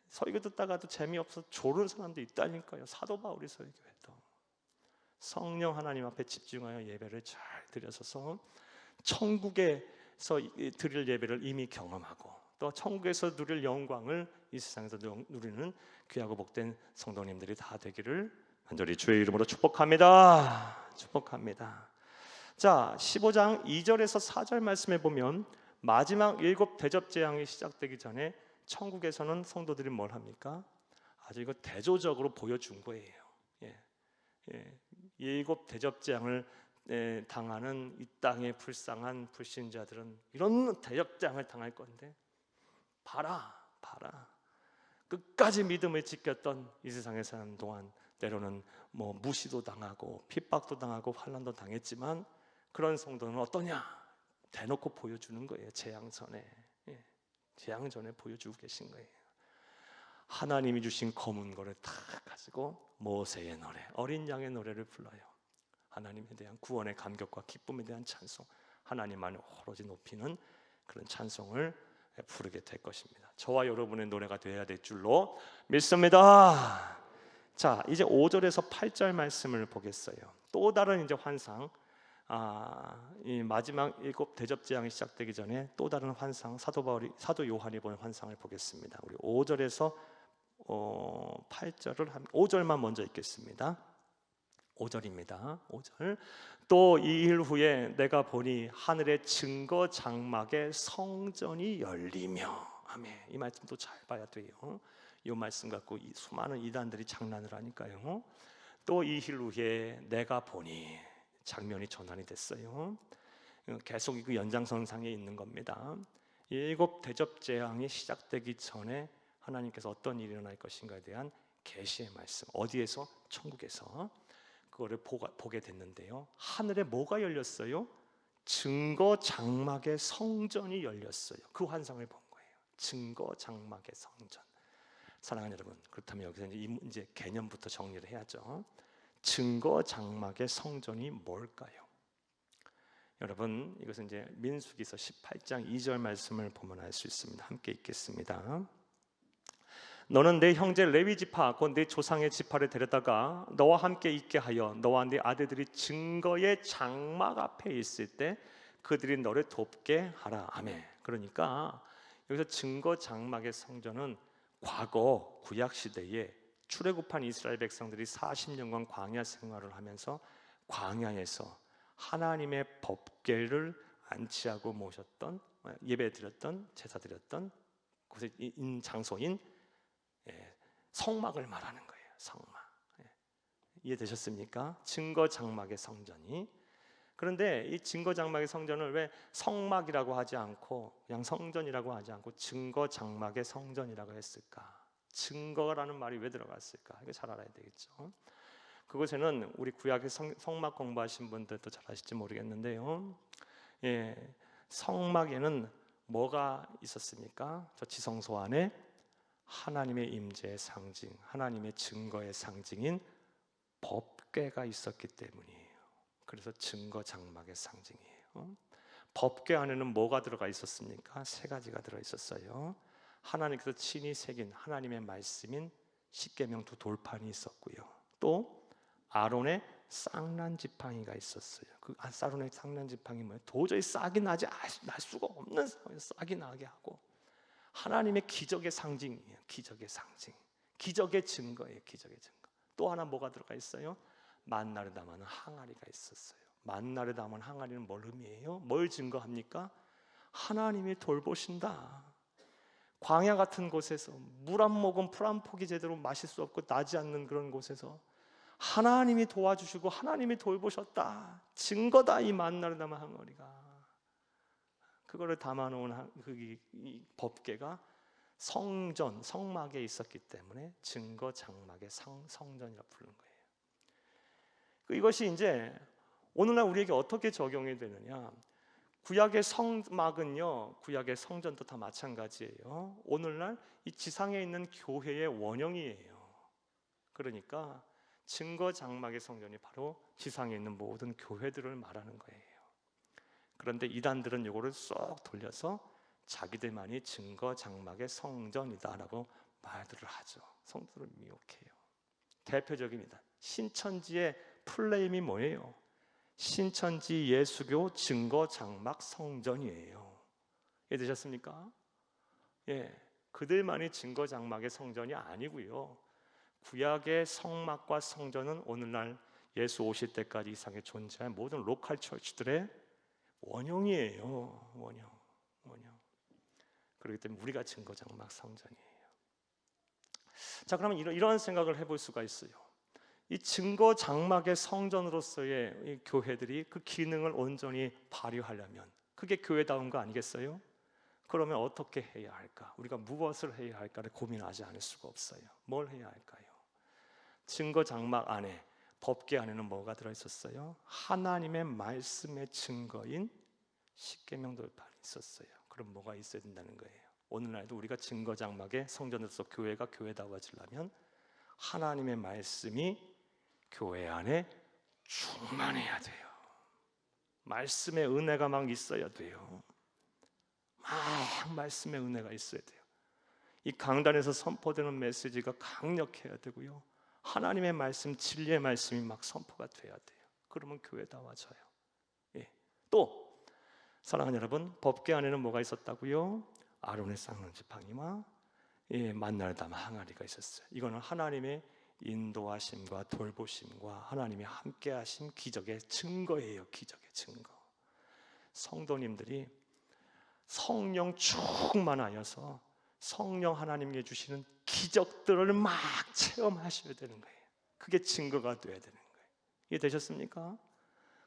설교 듣다가도 재미없어 졸은 사람도 있다니까요. 사도 바울이 설교해도 성령 하나님 앞에 집중하여 예배를 잘 드려서서 천국에서 드릴 예배를 이미 경험하고 또 천국에서 누릴 영광을 이 세상에서 누리는 귀하고 복된 성도님들이 다 되기를 간절히 주의 이름으로 축복합니다. 축복합니다. 자, 15장 2절에서 4절 말씀에 보면 마지막 7 대접 재앙이 시작되기 전에 천국에서는 성도들이 뭘 합니까? 아주 이거 대조적으로 보여준 거예요. 7 대접 재앙을 당하는 이 땅의 불쌍한 불신자들은 이런 대접 재앙을 당할 건데 봐라 끝까지 믿음을 지켰던 이 세상에 사는 동안 때로는 뭐 무시도 당하고 핍박도 당하고 환난도 당했지만 그런 성도는 어떠냐? 대놓고 보여주는 거예요. 재앙전에 보여주고 계신 거예요. 하나님이 주신 검은 거를 다 가지고 모세의 노래, 어린 양의 노래를 불러요. 하나님에 대한 구원의 감격과 기쁨에 대한 찬송, 하나님만을 오로지 높이는 그런 찬송을 부르게 될 것입니다. 저와 여러분의 노래가 되어야 될 줄로 믿습니다. 자, 이제 5절에서 8절 말씀을 보겠어요. 또 다른 이제 환상, 이 마지막 7 대접 재앙이 시작되기 전에 또 다른 환상, 사도 요한이 본 환상을 보겠습니다. 우리 5절에서 8절을 5절만 먼저 읽겠습니다. 5절입니다. 5절. 또 2일 후에 내가 보니 하늘의 증거 장막에 성전이 열리며, 아멘. 이 말씀도 잘 봐야 돼요. 이 말씀 갖고 수많은 이단들이 장난을 하니까요. 또 2일 후에 내가 보니, 장면이 전환이 됐어요. 계속 그 연장선상에 있는 겁니다. 7 대접 재앙이 시작되기 전에 하나님께서 어떤 일이 일어날 것인가에 대한 계시의 말씀, 어디에서? 천국에서 그거를 보게 됐는데요. 하늘에 뭐가 열렸어요? 증거 장막의 성전이 열렸어요. 그 환상을 본 거예요. 증거 장막의 성전. 사랑하는 여러분, 그렇다면 여기서 이제 개념부터 정리를 해야죠. 증거 장막의 성전이 뭘까요? 여러분, 이것은 이제 민수기서 18장 2절 말씀을 보면 알 수 있습니다. 함께 읽겠습니다. 너는 내 형제 레위 지파 곧 내 조상의 지파를 데려다가 너와 함께 있게 하여 너와 네 아들들이 증거의 장막 앞에 있을 때 그들이 너를 돕게 하라. 아멘. 그러니까 여기서 증거 장막의 성전은 과거 구약 시대에 출애굽한 이스라엘 백성들이 40년간 광야 생활을 하면서 광야에서 하나님의 법궤를 안치하고 모셨던, 예배드렸던, 제사드렸던 곳의 장소인 성막을 말하는 거예요. 성막. 이해되셨습니까? 증거 장막의 성전이. 그런데 이 증거 장막의 성전을 왜 성막이라고 하지 않고 그냥 성전이라고 하지 않고 증거 장막의 성전이라고 했을까? 증거라는 말이 왜 들어갔을까? 이거 잘 알아야 되겠죠. 그곳에는 우리 구약의 성막 공부하신 분들도 잘 아실지 모르겠는데요. 성막에는 뭐가 있었습니까? 저 지성소 안에 하나님의 임재의 상징, 하나님의 증거의 상징인 법궤가 있었기 때문이에요. 그래서 증거 장막의 상징이에요. 법궤 안에는 뭐가 들어가 있었습니까? 3가지가 들어 있었어요. 하나님께서 친히 새긴 하나님의 말씀인 십계명 2 돌판이 있었고요. 또 아론의 쌍난 지팡이가 있었어요. 그 아론의 쌍난 지팡이 뭐예요? 도저히 싹이 날 수가 없는 상황에서 싹이 나게 하고 하나님의 기적의 상징이에요. 기적의 상징, 기적의 증거예요. 기적의 증거. 또 하나 뭐가 들어가 있어요? 만나를 담는 항아리가 있었어요. 만나를 담은 항아리는 뭘 의미해요? 뭘 증거합니까? 하나님이 돌보신다. 광야 같은 곳에서 물 한 모금 풀 한 폭이 제대로 마실 수 없고 나지 않는 그런 곳에서 하나님이 도와주시고 하나님이 돌보셨다. 증거다. 이 만나를 담은 항아리가. 그거를 담아놓은 이 법궤가 성전, 성막에 있었기 때문에 증거 장막의 성전이라 부르는 거예요. 이것이 이제 오늘날 우리에게 어떻게 적용이 되느냐? 구약의 성막은요, 구약의 성전도 다 마찬가지예요. 오늘날 이 지상에 있는 교회의 원형이에요. 그러니까 증거 장막의 성전이 바로 지상에 있는 모든 교회들을 말하는 거예요. 그런데 이단들은 이거를 쏙 돌려서 자기들만이 증거 장막의 성전이다라고 말들을 하죠. 성도를 미혹해요. 대표적입니다. 신천지의 플레임이 뭐예요? 신천지 예수교 증거 장막 성전이에요. 이해되셨습니까? 예, 그들만이 증거 장막의 성전이 아니고요. 구약의 성막과 성전은 오늘날 예수 오실 때까지 이상에 존재한 모든 로컬 처치들의 원형이에요. 원형. 그렇기 때문에 우리가 증거 장막 성전이에요. 자, 그러면 이런 생각을 해볼 수가 있어요. 이 증거 장막의 성전으로서의 이 교회들이 그 기능을 온전히 발휘하려면 그게 교회다운 거 아니겠어요? 그러면 어떻게 해야 할까? 우리가 무엇을 해야 할까를 고민하지 않을 수가 없어요. 뭘 해야 할까요? 증거 장막 안에, 법궤 안에는 뭐가 들어있었어요? 하나님의 말씀의 증거인 십계명 돌판이 있었어요. 그럼 뭐가 있어야 된다는 거예요? 오늘날도 우리가 증거 장막의 성전으로서 교회가 교회다워지려면 하나님의 말씀이 교회 안에 충만해야 돼요. 말씀의 은혜가 막 있어야 돼요. 막 말씀의 은혜가 있어야 돼요. 이 강단에서 선포되는 메시지가 강력해야 되고요. 하나님의 말씀, 진리의 말씀이 막 선포가 돼야 돼요. 그러면 교회다워져요. 예. 또 사랑하는 여러분, 법궤 안에는 뭐가 있었다고요? 아론의 쌍난 지팡이와 만날담 항아리가 있었어요. 이거는 하나님의 인도하심과 돌보심과 하나님의 함께하심 기적의 증거예요. 기적의 증거. 성도님들이 성령 충만하여서 성령 하나님께 주시는 기적들을 막 체험하셔야 되는 거예요. 그게 증거가 돼야 되는 거예요. 이해되셨습니까?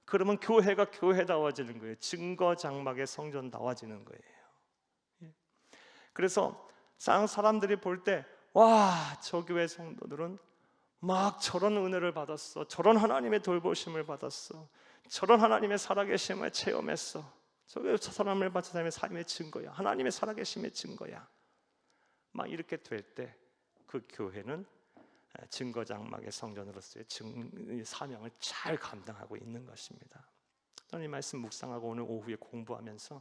그러면 교회가 교회다워지는 거예요. 증거 장막의 성전다워지는 거예요. 그래서 사람들이 볼 때 와, 저 교회 성도들은 막 저런 은혜를 받았어, 저런 하나님의 돌보심을 받았어, 저런 하나님의 살아계심을 체험했어, 저게 저 사람을 받은 사람의 삶의 증거야, 하나님의 살아계심의 증거야. 막 이렇게 될 때 그 교회는 증거 장막의 성전으로서의 사명을 잘 감당하고 있는 것입니다. 저는 이 말씀 묵상하고 오늘 오후에 공부하면서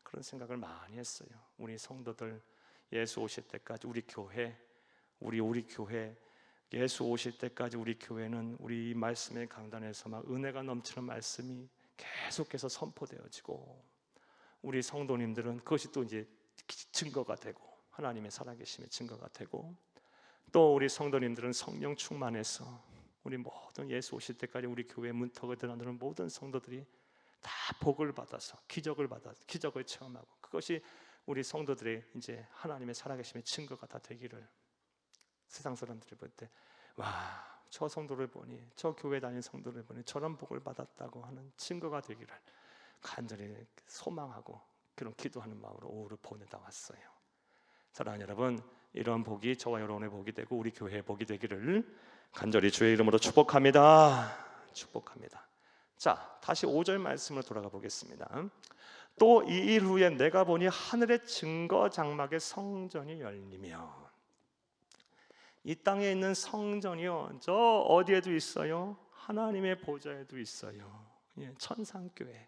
그런 생각을 많이 했어요. 우리 성도들 예수 오실 때까지 우리 교회 예수 오실 때까지 우리 교회는 우리 말씀의 강단에서 막 은혜가 넘치는 말씀이 계속해서 선포되어지고, 우리 성도님들은 그것이 또 이제 증거가 되고 하나님의 살아계심의 증거가 되고, 또 우리 성도님들은 성령 충만해서 우리 모든 예수 오실 때까지 우리 교회 문턱을 드러내는 모든 성도들이 다 복을 받아서 기적을 체험하고, 그것이 우리 성도들의 이제 하나님의 살아계심의 증거가 다 되기를, 세상 사람들이 볼 때 와, 저 성도를 보니, 저 교회 다니는 성도를 보니 저런 복을 받았다고 하는 증거가 되기를 간절히 소망하고 그런 기도하는 마음으로 오후를 보내다 왔어요. 사랑하는 여러분, 이런 복이 저와 여러분의 복이 되고 우리 교회의 복이 되기를 간절히 주의 이름으로 축복합니다. 자, 다시 5절 말씀으로 돌아가 보겠습니다. 또 이 일 후에 내가 보니 하늘의 증거 장막의 성전이 열리며, 이 땅에 있는 성전이요, 저 어디에도 있어요? 하나님의 보좌에도 있어요. 천상교회,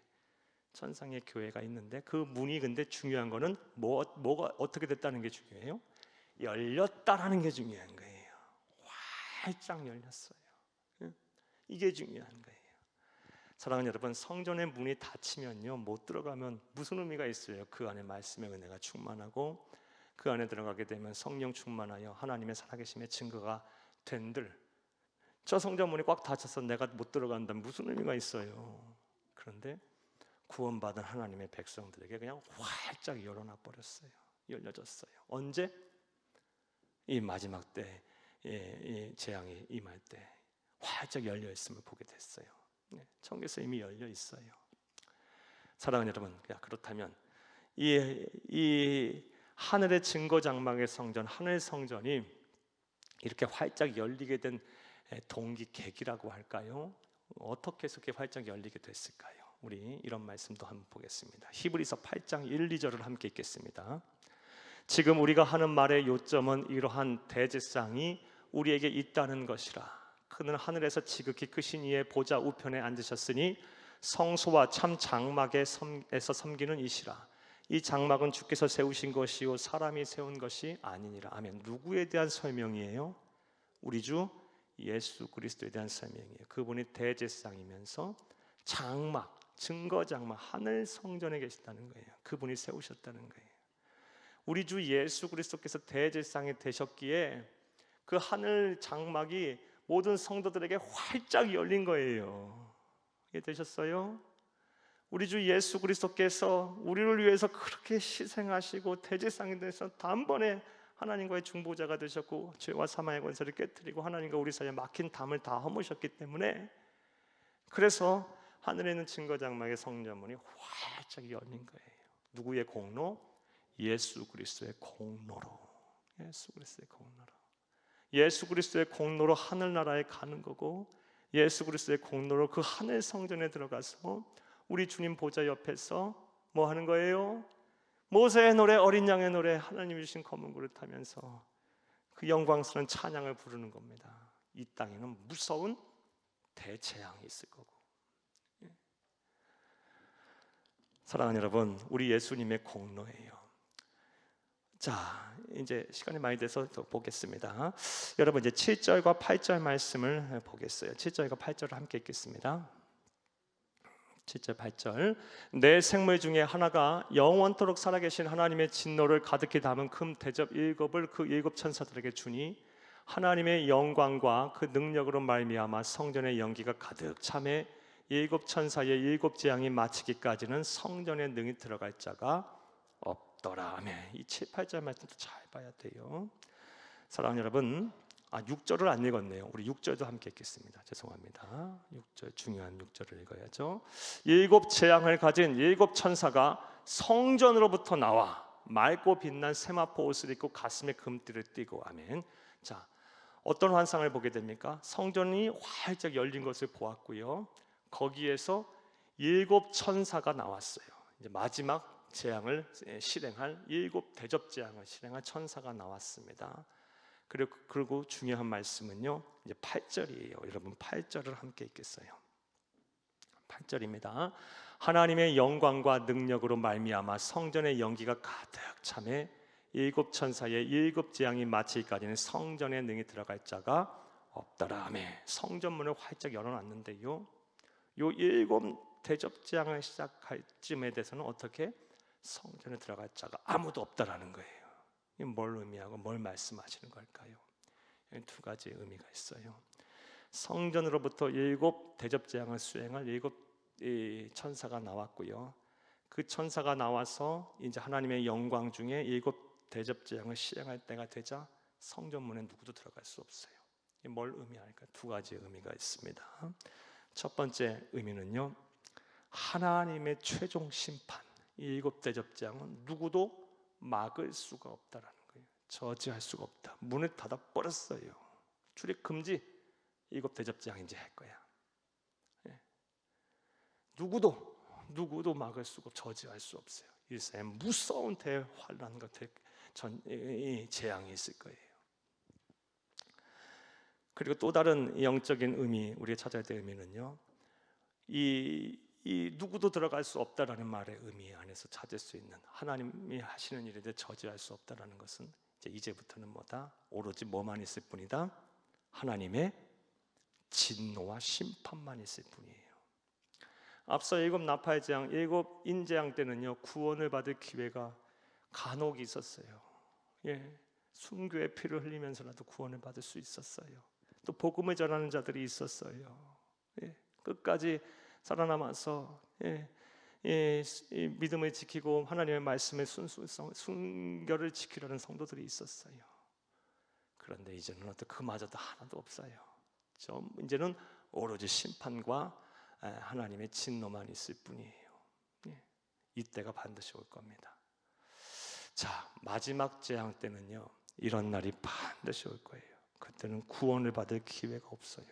천상의 교회가 있는데 그 문이, 근데 중요한 거는 뭐가 어떻게 됐다는 게 중요해요? 열렸다라는 게 중요한 거예요. 활짝 열렸어요. 이게 중요한 거예요. 사랑하는 여러분, 성전의 문이 닫히면요, 못 들어가면 무슨 의미가 있어요? 그 안에 말씀의 은혜가 충만하고 그 안에 들어가게 되면 성령 충만하여 하나님의 살아계심의 증거가 된들, 저 성전 문이 꽉 닫혀서 내가 못 들어간다면 무슨 의미가 있어요? 그런데 구원받은 하나님의 백성들에게 그냥 활짝 열어놔 버렸어요. 열려졌어요. 언제? 이 마지막 때, 이 재앙이 임할 때 활짝 열려 있음을 보게 됐어요. 천국에서 이미 열려 있어요. 사랑하는 여러분, 그렇다면 이 하늘의 증거장막의 성전, 하늘 성전이 이렇게 활짝 열리게 된 동기, 계기라고 할까요? 어떻게 해서 그렇게 활짝 열리게 됐을까요? 우리 이런 말씀도 한번 보겠습니다. 히브리서 8장 1, 2절을 함께 읽겠습니다. 지금 우리가 하는 말의 요점은 이러한 대제사장이 우리에게 있다는 것이라. 그는 하늘에서 지극히 크신 이의 보좌 우편에 앉으셨으니 성소와 참 장막에서 섬기는 이시라. 이 장막은 주께서 세우신 것이요 사람이 세운 것이 아니니라. 아멘. 누구에 대한 설명이에요? 우리 주 예수 그리스도에 대한 설명이에요. 그분이 대제사장이면서 장막, 증거장막, 하늘 성전에 계시다는 거예요. 그분이 세우셨다는 거예요. 우리 주 예수 그리스도께서 대제사장이 되셨기에 그 하늘 장막이 모든 성도들에게 활짝 열린 거예요. 이해되셨어요? 우리 주 예수 그리스도께서 우리를 위해서 그렇게 희생하시고 대제사장이 되셔서 단번에 하나님과의 중보자가 되셨고 죄와 사망의 권세를 깨뜨리고 하나님과 우리 사이에 막힌 담을 다 허무셨기 때문에, 그래서 하늘에 있는 증거장막의 성전문이 활짝 열린 거예요. 누구의 공로? 예수 그리스도의 공로로. 예수 그리스도의 공로로. 예수 그리스도의 공로로 하늘나라에 가는 거고, 예수 그리스도의 공로로 그 하늘 성전에 들어가서 우리 주님 보좌 옆에서 뭐 하는 거예요? 모세의 노래, 어린 양의 노래, 하나님이 주신 검은 그릇 하면서 그 영광스러운 찬양을 부르는 겁니다. 이 땅에는 무서운 대재앙이 있을 거고. 사랑하는 여러분, 우리 예수님의 공로예요. 자, 이제 시간이 많이 돼서 더 보겠습니다. 여러분, 이제 7절과 8절 말씀을 보겠어요. 7절과 8절을 함께 읽겠습니다. 7절 8절. 내 생물 중에 하나가 영원토록 살아계신 하나님의 진노를 가득히 담은 금 대접 7을 그 7 천사들에게 주니 하나님의 영광과 그 능력으로 말미암아 성전의 연기가 가득 차매 7 천사의 7 재앙이 마치기까지는 성전에 능히 들어갈 자가 없더라. 아멘. 이 7, 8절 말씀도 잘 봐야 돼요. 사랑하는 여러분, 6절을 안 읽었네요. 우리 6절도 함께 읽겠습니다. 죄송합니다. 6절, 중요한 6절을 읽어야죠. 7 재앙을 가진 7 천사가 성전으로부터 나와 맑고 빛난 세마포 옷을 입고 가슴에 금띠를 띠고. 아멘. 자, 어떤 환상을 보게 됩니까? 성전이 활짝 열린 것을 보았고요. 거기에서 7 천사가 나왔어요. 이제 마지막 재앙을 실행할 7 대접 재앙을 실행할 천사가 나왔습니다. 그리고 중요한 말씀은요, 이제 8절이에요. 여러분 8절을 함께 읽겠어요. 8절입니다. 하나님의 영광과 능력으로 말미암아 성전의 연기가 가득 차매 7 천사의 7 재앙이 마치기까지는 성전에 능히 들어갈 자가 없더라. 아멘. 성전문을 활짝 열어놨는데요, 요 7 대접 재앙을 시작할 쯤에 대해서는 어떻게 성전에 들어갈 자가 아무도 없다라는 거예요. 이게 뭘 의미하고 뭘 말씀하시는 걸까요? 두 가지 의미가 있어요. 성전으로부터 7 대접 재앙을 수행할 7 천사가 나왔고요. 그 천사가 나와서 이제 하나님의 영광 중에 7 대접 재앙을 실행할 때가 되자 성전문에 누구도 들어갈 수 없어요. 이게 뭘 의미할까? 두 가지 의미가 있습니다. 첫 번째 의미는요, 하나님의 최종 심판, 7 대접 재앙은 누구도 막을 수가 없다라는 거예요. 저지할 수가 없다. 문을 닫아 버렸어요. 출입 금지. 7 대접 재앙 이제 할 거야. 예. 누구도 막을 수가, 저지할 수 없어요. 일사에 무서운 대환란과 재앙이 있을 거예요. 그리고 또 다른 영적인 의미, 우리가 찾아야 될 의미는요, 이 누구도 들어갈 수 없다라는 말의 의미 안에서 찾을 수 있는, 하나님이 하시는 일에 대해 저지할 수 없다라는 것은 이제부터는 뭐다? 오로지 뭐만 있을 뿐이다? 하나님의 진노와 심판만 있을 뿐이에요. 앞서 7 나팔 재앙, 7 인재앙 때는요, 구원을 받을 기회가 간혹 있었어요. 예, 순교의 피를 흘리면서라도 구원을 받을 수 있었어요. 또 복음을 전하는 자들이 있었어요. 예, 끝까지 살아남아서 믿음을 지키고 하나님의 말씀의 순결을 지키려는 성도들이 있었어요. 그런데 이제는 그마저도 하나도 없어요. 이제는 오로지 심판과 하나님의 진노만 있을 뿐이에요. 이때가 반드시 올 겁니다. 자, 마지막 재앙 때는요, 이런 날이 반드시 올 거예요. 그때는 구원을 받을 기회가 없어요.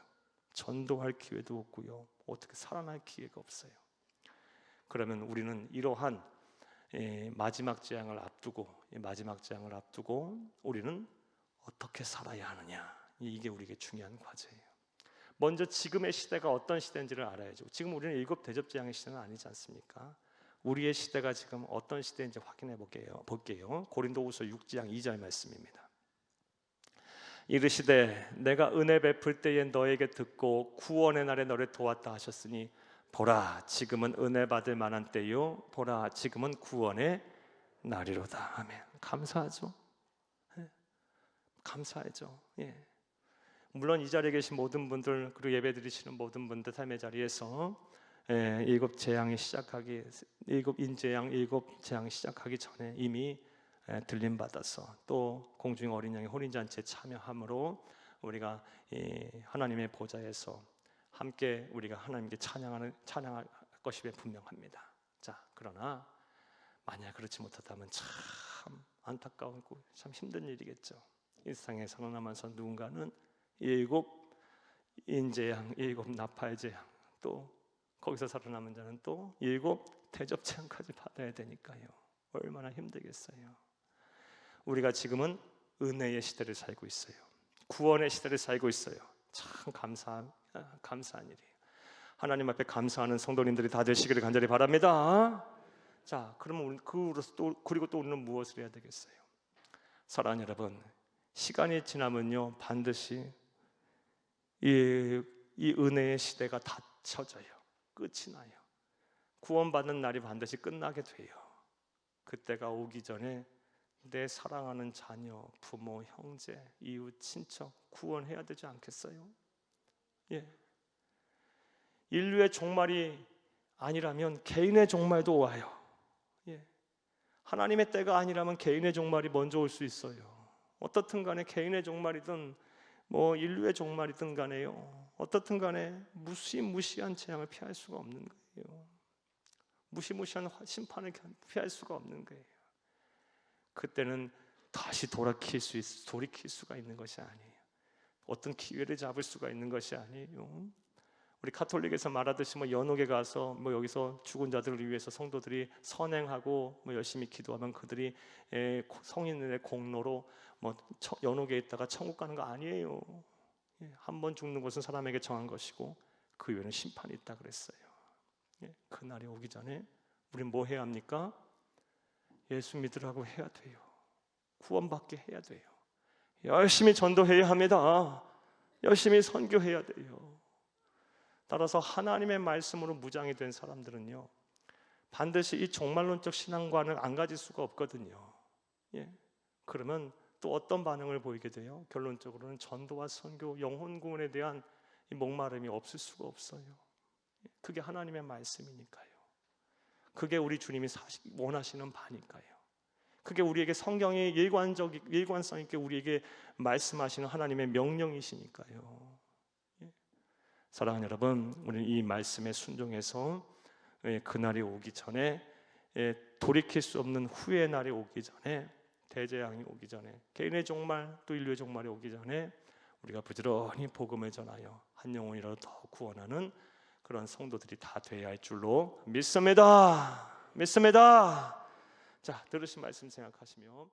전도할 기회도 없고요, 어떻게 살아날 기회가 없어요. 그러면 우리는 이러한 마지막 재앙을 앞두고 우리는 어떻게 살아야 하느냐, 이게 우리에게 중요한 과제예요. 먼저 지금의 시대가 어떤 시대인지를 알아야죠. 지금 우리는 일곱 대접 재앙의 시대는 아니지 않습니까? 우리의 시대가 지금 어떤 시대인지 확인해 볼게요. 고린도후서 6장 2절 말씀입니다. 이르시되 내가 은혜 베풀 때에 너에게 듣고 구원의 날에 너를 도왔다 하셨으니 보라 지금은 은혜 받을 만한 때요 보라 지금은 구원의 날이로다. 아멘. 감사하죠. 감사하죠. 예. 물론 이 자리에 계신 모든 분들, 그리고 예배 드리시는 모든 분들 삶의 자리에서 일곱 재앙이 시작하기, 일곱 인재양, 일곱 재앙이 시작하기 전에 이미 들림 받아서 또 공중 어린 양의 혼인 잔치에 참여함으로 우리가 하나님의 보좌에서 함께 우리가 하나님께 찬양할 것이 분명합니다. 자, 그러나 만약 그렇지 못하다면 참 안타까우고 참 힘든 일이겠죠. 이 세상에 살아남아서 누군가는 일곱 인재양, 일곱 나팔 재앙, 또 거기서 살아남은 자는 또 일곱 대접 재앙까지 받아야 되니까요. 얼마나 힘들겠어요. 우리가 지금은 은혜의 시대를 살고 있어요. 구원의 시대를 살고 있어요. 참 감사한 일이에요. 하나님 앞에 감사하는 성도님들이 다 되시기를 간절히 바랍니다. 자, 그러면 그리고 또 우리는 무엇을 해야 되겠어요? 사랑하는 여러분, 시간이 지나면요 반드시 이 은혜의 시대가 닫혀져요. 끝이 나요. 구원받는 날이 반드시 끝나게 돼요. 그때가 오기 전에 내 사랑하는 자녀, 부모, 형제, 이웃, 친척 구원해야 되지 않겠어요? 예. 인류의 종말이 아니라면 개인의 종말도 와요. 예. 하나님의 때가 아니라면 개인의 종말이 먼저 올 수 있어요. 어떻든 간에 개인의 종말이든 뭐 인류의 종말이든 간에요, 어떻든 간에 무시무시한 재앙을 피할 수가 없는 거예요. 무시무시한 심판을 피할 수가 없는 거예요. 그때는 다시 돌이킬 수가 있는 것이 아니에요. 어떤 기회를 잡을 수가 있는 것이 아니에요. 우리 가톨릭에서 말하듯이 뭐 연옥에 가서 뭐 여기서 죽은 자들을 위해서 성도들이 선행하고 뭐 열심히 기도하면 그들이 성인의 공로로 뭐 연옥에 있다가 천국 가는 거 아니에요. 한 번 죽는 것은 사람에게 정한 것이고 그 이후에는 심판이 있다 그랬어요. 그 날이 오기 전에 우리는 뭐 해야 합니까? 예수 믿으라고 해야 돼요. 구원받게 해야 돼요. 열심히 전도해야 합니다. 열심히 선교해야 돼요. 따라서 하나님의 말씀으로 무장이 된 사람들은요 반드시 이 종말론적 신앙관을 안 가질 수가 없거든요. 그러면 또 어떤 반응을 보이게 돼요? 결론적으로는 전도와 선교, 영혼 구원에 대한 이 목마름이 없을 수가 없어요. 그게 하나님의 말씀이니까요. 그게 우리 주님이 원하시는 바니까요. 그게 우리에게 성경의 일관성 있게 우리에게 말씀하시는 하나님의 명령이시니까요. 사랑하는 여러분, 우리는 이 말씀에 순종해서 그날이 오기 전에, 돌이킬 수 없는 후의 날이 오기 전에, 대재앙이 오기 전에, 개인의 종말 또 인류의 종말이 오기 전에 우리가 부지런히 복음을 전하여 한 영혼이라도 더 구원하는 그런 성도들이 다 되어야 할 줄로 믿습니다. 자, 들으신 말씀 생각하시며